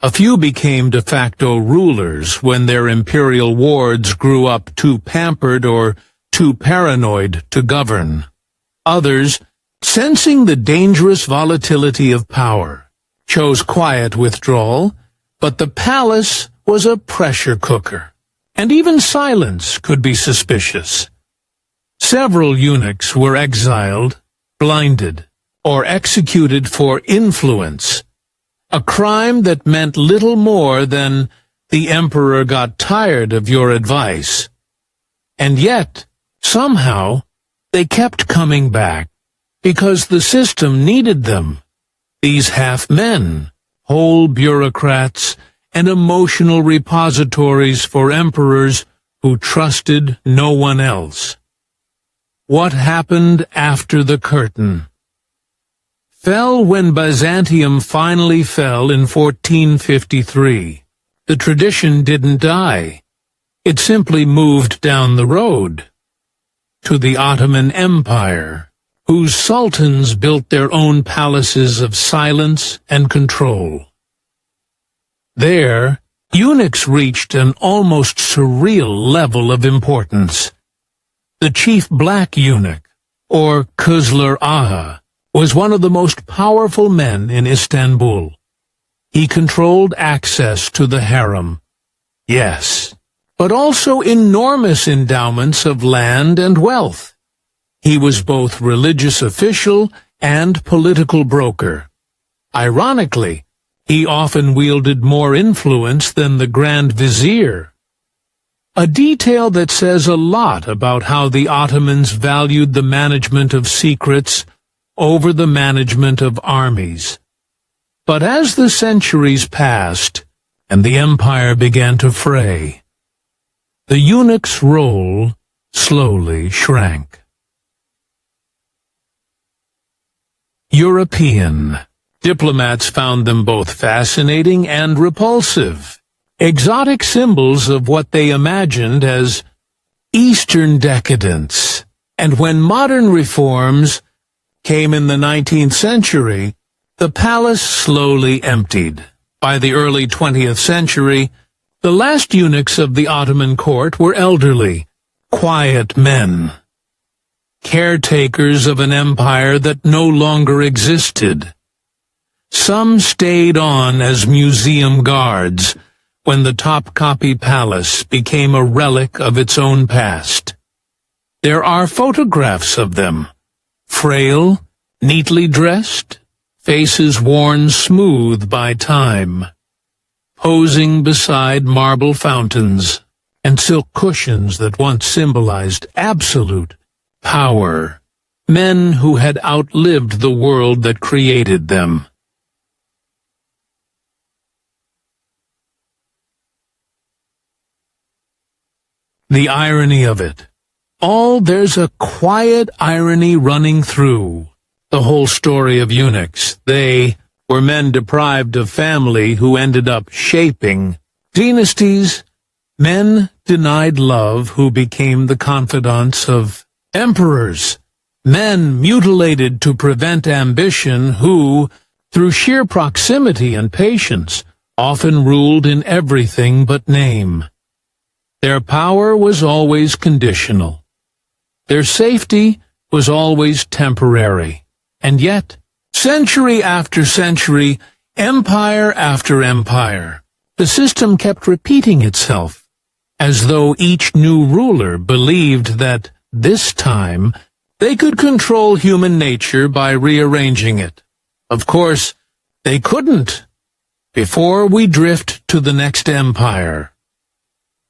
A few became de facto rulers when their imperial wards grew up too pampered or too paranoid to govern. Others, sensing the dangerous volatility of power, chose quiet withdrawal, but the palace was a pressure cooker, and even silence could be suspicious. Several eunuchs were exiled, blinded, or executed for influence, a crime that meant little more than the emperor got tired of your advice. And yet, somehow, they kept coming back, because the system needed them. These half-men, whole bureaucrats, and emotional repositories for emperors who trusted no one else. What happened after the curtain? Fell when Byzantium finally fell in 1453. The tradition didn't die. It simply moved down the road to the Ottoman Empire, whose sultans built their own palaces of silence and control. There, eunuchs reached an almost surreal level of importance. The chief black eunuch, or Kuzlar Agha, was one of the most powerful men in Istanbul. He controlled access to the harem, yes, but also enormous endowments of land and wealth. He was both religious official and political broker. Ironically, he often wielded more influence than the Grand Vizier. A detail that says a lot about how the Ottomans valued the management of secrets over the management of armies. But as the centuries passed and the empire began to fray, the eunuch's role slowly shrank. European. Diplomats found them both fascinating and repulsive, exotic symbols of what they imagined as Eastern decadence. And when modern reforms came in the 19th century, the palace slowly emptied. By the early 20th century, the last eunuchs of the Ottoman court were elderly, quiet men, caretakers of an empire that no longer existed. Some stayed on as museum guards when the Topkapi Palace became a relic of its own past. There are photographs of them, frail, neatly dressed, faces worn smooth by time, posing beside marble fountains and silk cushions that once symbolized absolute power, men who had outlived the world that created them. The irony of it. There's a quiet irony running through the whole story of eunuchs. They were men deprived of family who ended up shaping dynasties, men denied love who became the confidants of emperors, men mutilated to prevent ambition who, through sheer proximity and patience, often ruled in everything but name. Their power was always conditional. Their safety was always temporary. And yet, century after century, empire after empire, the system kept repeating itself, as though each new ruler believed that, this time, they could control human nature by rearranging it. Of course, they couldn't. Before we drift to the next empire,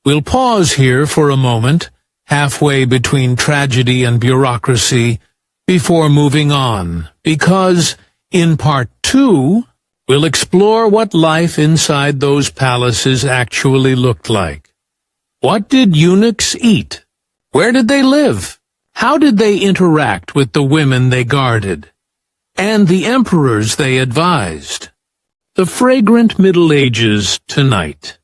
we'll pause here for a moment, halfway between tragedy and bureaucracy, before moving on, because in Part 2, we'll explore what life inside those palaces actually looked like. What did eunuchs eat? Where did they live? How did they interact with the women they guarded? And the emperors they advised? The fragrant Middle Ages tonight.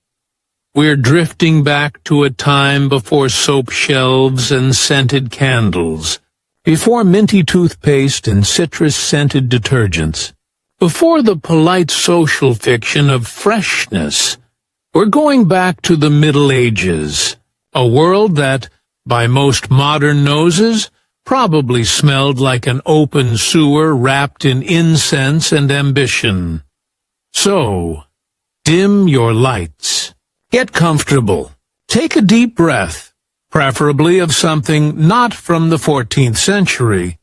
We're drifting back to a time before soap shelves and scented candles, before minty toothpaste and citrus-scented detergents, before the polite social fiction of freshness. We're going back to the Middle Ages, a world that, by most modern noses, probably smelled like an open sewer wrapped in incense and ambition. So, dim your lights. Get comfortable. Take a deep breath, preferably of something not from the 14th century,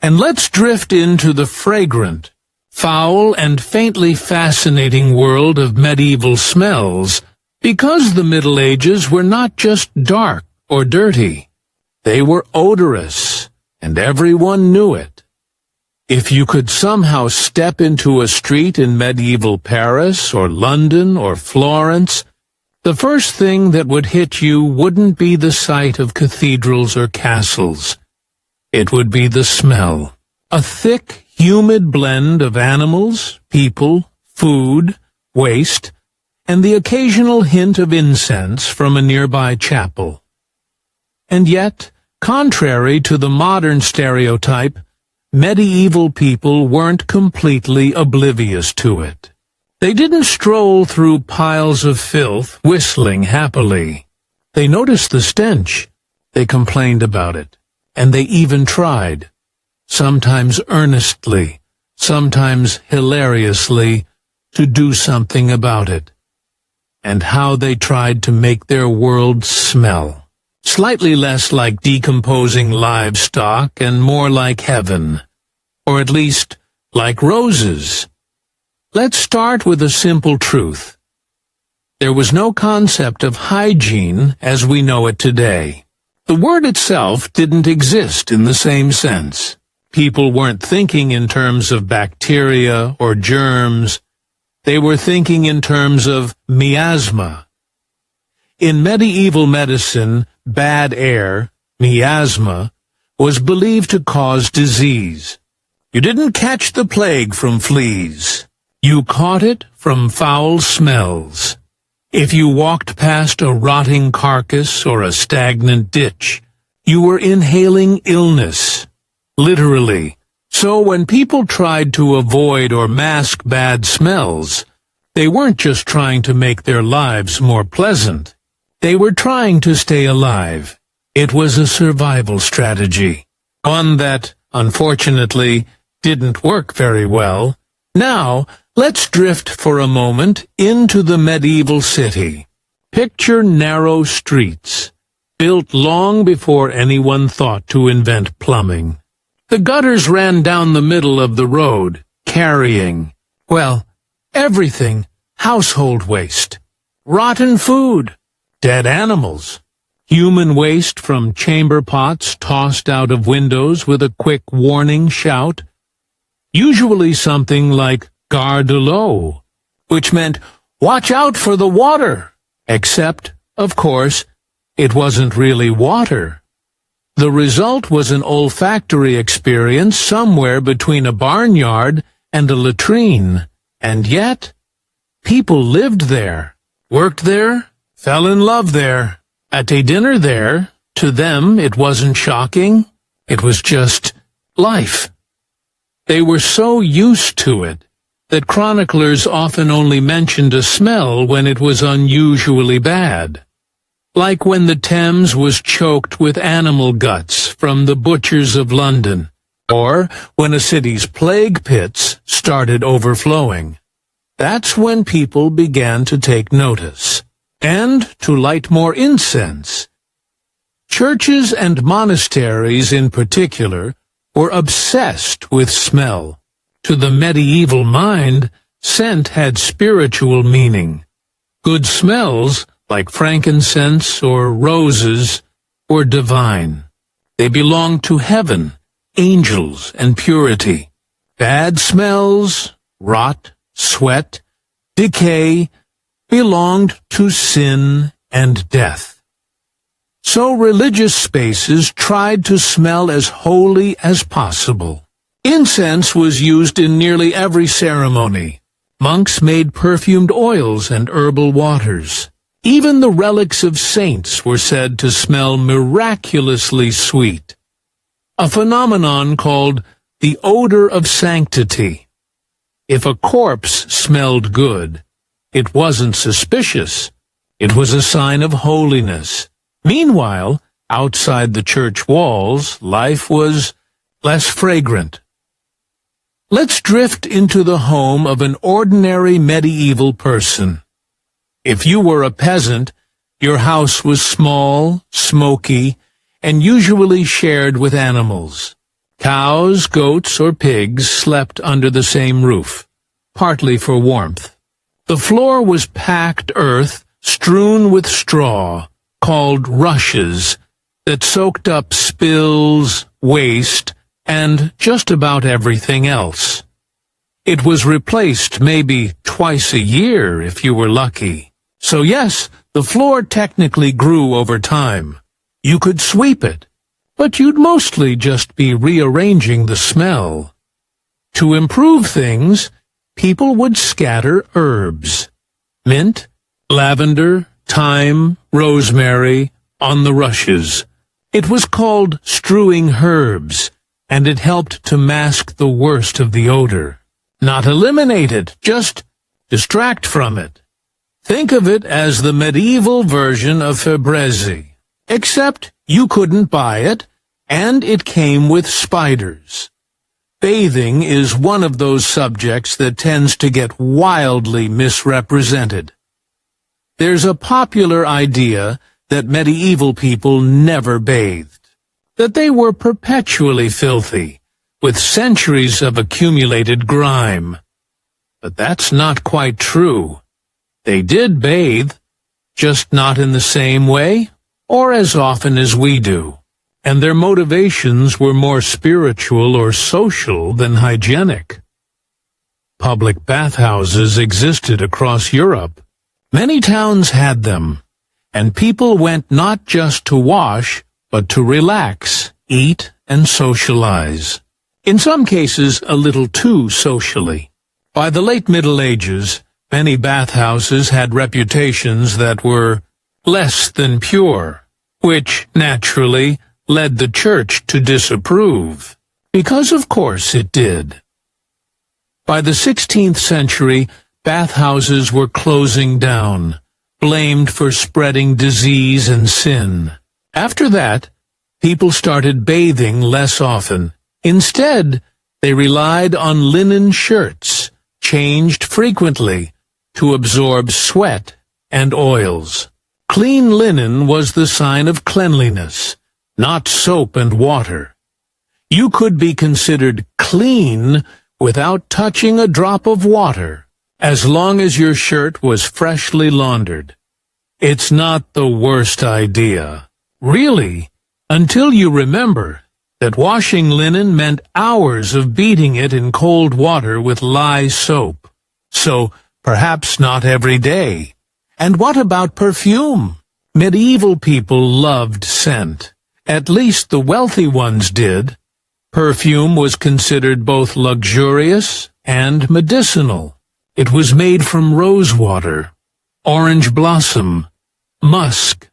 and let's drift into the fragrant, foul, and faintly fascinating world of medieval smells, because the Middle Ages were not just dark or dirty. They were odorous, and everyone knew it. If you could somehow step into a street in medieval Paris or London or Florence, the first thing that would hit you wouldn't be the sight of cathedrals or castles. It would be the smell. A thick, humid blend of animals, people, food, waste, and the occasional hint of incense from a nearby chapel. And yet, contrary to the modern stereotype, medieval people weren't completely oblivious to it. They didn't stroll through piles of filth, whistling happily. They noticed the stench. They complained about it. And they even tried, sometimes earnestly, sometimes hilariously, to do something about it. And how they tried to make their world smell. Slightly less like decomposing livestock and more like heaven. Or at least, like roses. Let's start with a simple truth. There was no concept of hygiene as we know it today. The word itself didn't exist in the same sense. People weren't thinking in terms of bacteria or germs. They were thinking in terms of miasma. In medieval medicine, bad air, miasma, was believed to cause disease. You didn't catch the plague from fleas. You caught it from foul smells. If you walked past a rotting carcass or a stagnant ditch, you were inhaling illness. Literally. So when people tried to avoid or mask bad smells, they weren't just trying to make their lives more pleasant. They were trying to stay alive. It was a survival strategy. One that, unfortunately, didn't work very well. Now, let's drift for a moment into the medieval city. Picture narrow streets, built long before anyone thought to invent plumbing. The gutters ran down the middle of the road, carrying, well, everything, household waste, rotten food, dead animals, human waste from chamber pots tossed out of windows with a quick warning shout, usually something like Gare de l'eau, which meant, watch out for the water. Except, of course, it wasn't really water. The result was an olfactory experience somewhere between a barnyard and a latrine. And yet, people lived there, worked there, fell in love there, at a dinner there. To them, it wasn't shocking. It was just life. They were so used to it that chroniclers often only mentioned a smell when it was unusually bad. Like when the Thames was choked with animal guts from the butchers of London, or when a city's plague pits started overflowing. That's when people began to take notice, and to light more incense. Churches and monasteries in particular were obsessed with smell. To the medieval mind, scent had spiritual meaning. Good smells, like frankincense or roses, were divine. They belonged to heaven, angels, and purity. Bad smells, rot, sweat, decay, belonged to sin and death. So religious spaces tried to smell as holy as possible. Incense was used in nearly every ceremony. Monks made perfumed oils and herbal waters. Even the relics of saints were said to smell miraculously sweet. A phenomenon called the odor of sanctity. If a corpse smelled good, it wasn't suspicious. It was a sign of holiness. Meanwhile, outside the church walls, life was less fragrant. Let's drift into the home of an ordinary medieval person. If you were a peasant, your house was small, smoky, and usually shared with animals. Cows, goats, or pigs slept under the same roof, partly for warmth. The floor was packed earth strewn with straw, called rushes, that soaked up spills, waste, and just about everything else. It was replaced maybe twice a year if you were lucky. So yes, the floor technically grew over time. You could sweep it, but you'd mostly just be rearranging the smell. To improve things, people would scatter herbs. Mint, lavender, thyme, rosemary, on the rushes. It was called strewing herbs, and it helped to mask the worst of the odor. Not eliminate it, just distract from it. Think of it as the medieval version of Febreze, except you couldn't buy it, and it came with spiders. Bathing is one of those subjects that tends to get wildly misrepresented. There's a popular idea that medieval people never bathed, that they were perpetually filthy, with centuries of accumulated grime. But that's not quite true. They did bathe, just not in the same way or as often as we do, and their motivations were more spiritual or social than hygienic. Public bathhouses existed across Europe. Many towns had them, and people went not just to wash, but to relax, eat, and socialize. In some cases, a little too socially. By the late Middle Ages, many bathhouses had reputations that were less than pure, which, naturally, led the church to disapprove, because of course it did. By the 16th century, bathhouses were closing down, blamed for spreading disease and sin. After that, people started bathing less often. Instead, they relied on linen shirts, changed frequently, to absorb sweat and oils. Clean linen was the sign of cleanliness, not soap and water. You could be considered clean without touching a drop of water, as long as your shirt was freshly laundered. It's not the worst idea, really, until you remember that washing linen meant hours of beating it in cold water with lye soap. So, perhaps not every day. And what about perfume? Medieval people loved scent. At least the wealthy ones did. Perfume was considered both luxurious and medicinal. It was made from rosewater, orange blossom, musk,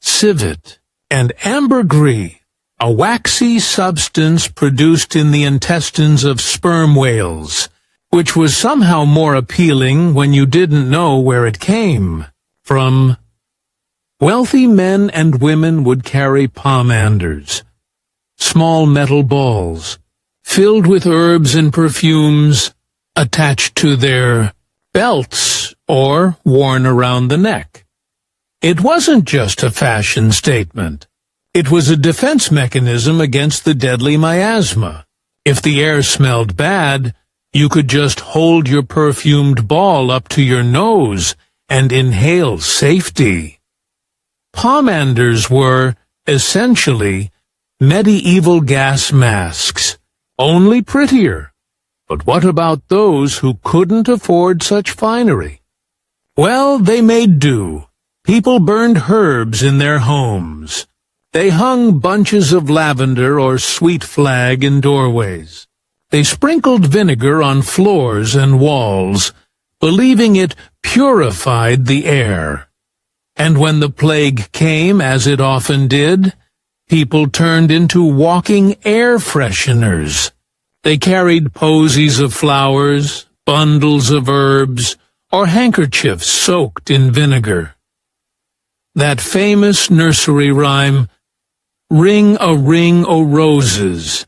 civet, and ambergris, a waxy substance produced in the intestines of sperm whales, which was somehow more appealing when you didn't know where it came from. Wealthy men and women would carry pomanders, small metal balls, filled with herbs and perfumes, attached to their belts or worn around the neck. It wasn't just a fashion statement. It was a defense mechanism against the deadly miasma. If the air smelled bad, you could just hold your perfumed ball up to your nose and inhale safety. Pomanders were, essentially, medieval gas masks, only prettier. But what about those who couldn't afford such finery? Well, they made do. People burned herbs in their homes. They hung bunches of lavender or sweet flag in doorways. They sprinkled vinegar on floors and walls, believing it purified the air. And when the plague came, as it often did, people turned into walking air fresheners. They carried posies of flowers, bundles of herbs, or handkerchiefs soaked in vinegar. That famous nursery rhyme, "Ring a ring o' roses,"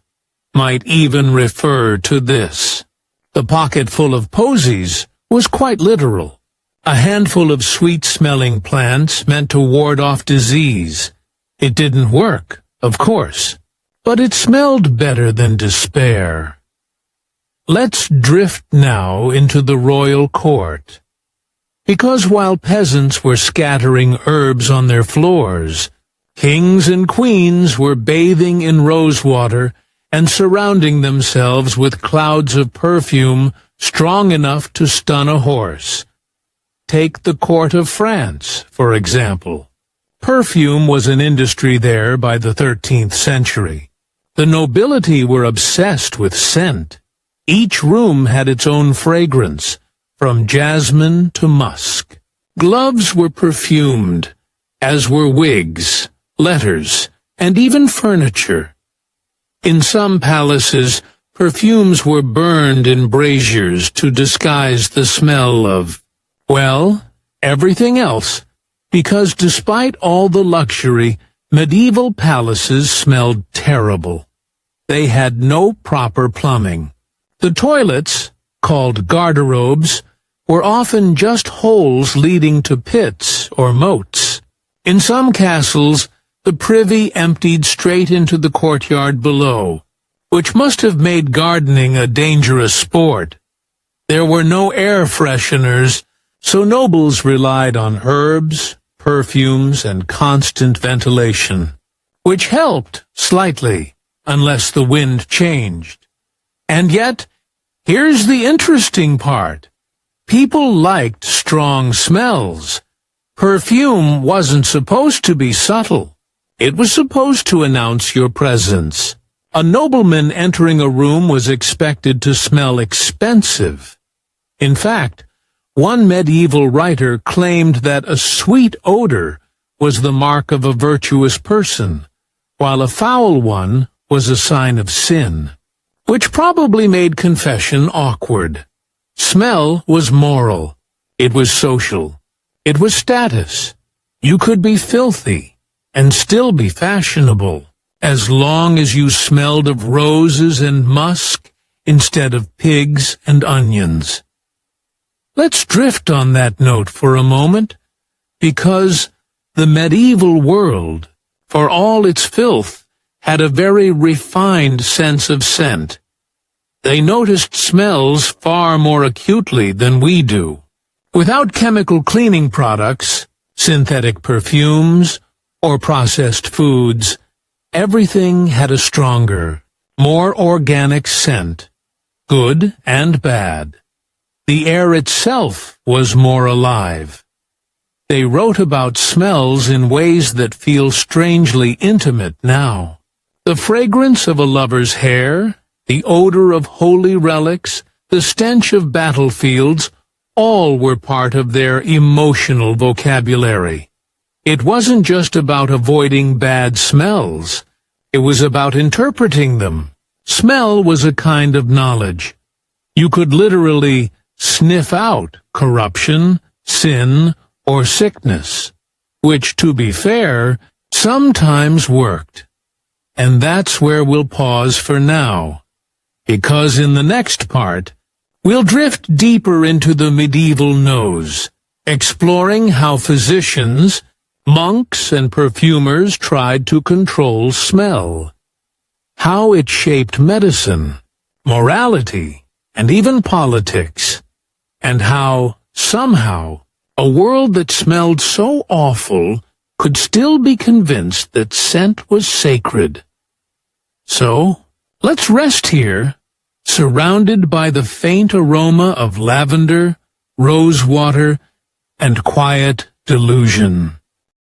might even refer to this. The pocket full of posies was quite literal. A handful of sweet-smelling plants meant to ward off disease. It didn't work, of course, but it smelled better than despair. Let's drift now into the royal court. Because while peasants were scattering herbs on their floors, kings and queens were bathing in rosewater and surrounding themselves with clouds of perfume strong enough to stun a horse. Take the court of France, for example. Perfume was an industry there by the 13th century. The nobility were obsessed with scent. Each room had its own fragrance, from jasmine to musk. Gloves were perfumed, as were wigs, letters, and even furniture. In some palaces, perfumes were burned in braziers to disguise the smell of, well, everything else, because despite all the luxury, medieval palaces smelled terrible. They had no proper plumbing. The toilets, called garderobes, were often just holes leading to pits or moats. In some castles, the privy emptied straight into the courtyard below, which must have made gardening a dangerous sport. There were no air fresheners, so nobles relied on herbs, perfumes, and constant ventilation, which helped slightly, unless the wind changed. And yet, here's the interesting part. People liked strong smells. Perfume wasn't supposed to be subtle. It was supposed to announce your presence. A nobleman entering a room was expected to smell expensive. In fact, one medieval writer claimed that a sweet odor was the mark of a virtuous person, while a foul one was a sign of sin, which probably made confession awkward. Smell was moral. It was social. It was status. You could be filthy and still be fashionable, as long as you smelled of roses and musk instead of pigs and onions. Let's drift on that note for a moment, because the medieval world, for all its filth, had a very refined sense of scent. They noticed smells far more acutely than we do. Without chemical cleaning products, synthetic perfumes, or processed foods, everything had a stronger, more organic scent, good and bad. The air itself was more alive. They wrote about smells in ways that feel strangely intimate now. The fragrance of a lover's hair, the odor of holy relics, the stench of battlefields, all were part of their emotional vocabulary. It wasn't just about avoiding bad smells. It was about interpreting them. Smell was a kind of knowledge. You could literally sniff out corruption, sin, or sickness, which, to be fair, sometimes worked. And that's where we'll pause for now, because in the next part, we'll drift deeper into the medieval nose, exploring how physicians, monks, and perfumers tried to control smell, how it shaped medicine, morality, and even politics, and how, somehow, a world that smelled so awful could still be convinced that scent was sacred. So, let's rest here, surrounded by the faint aroma of lavender, rosewater, and quiet delusion.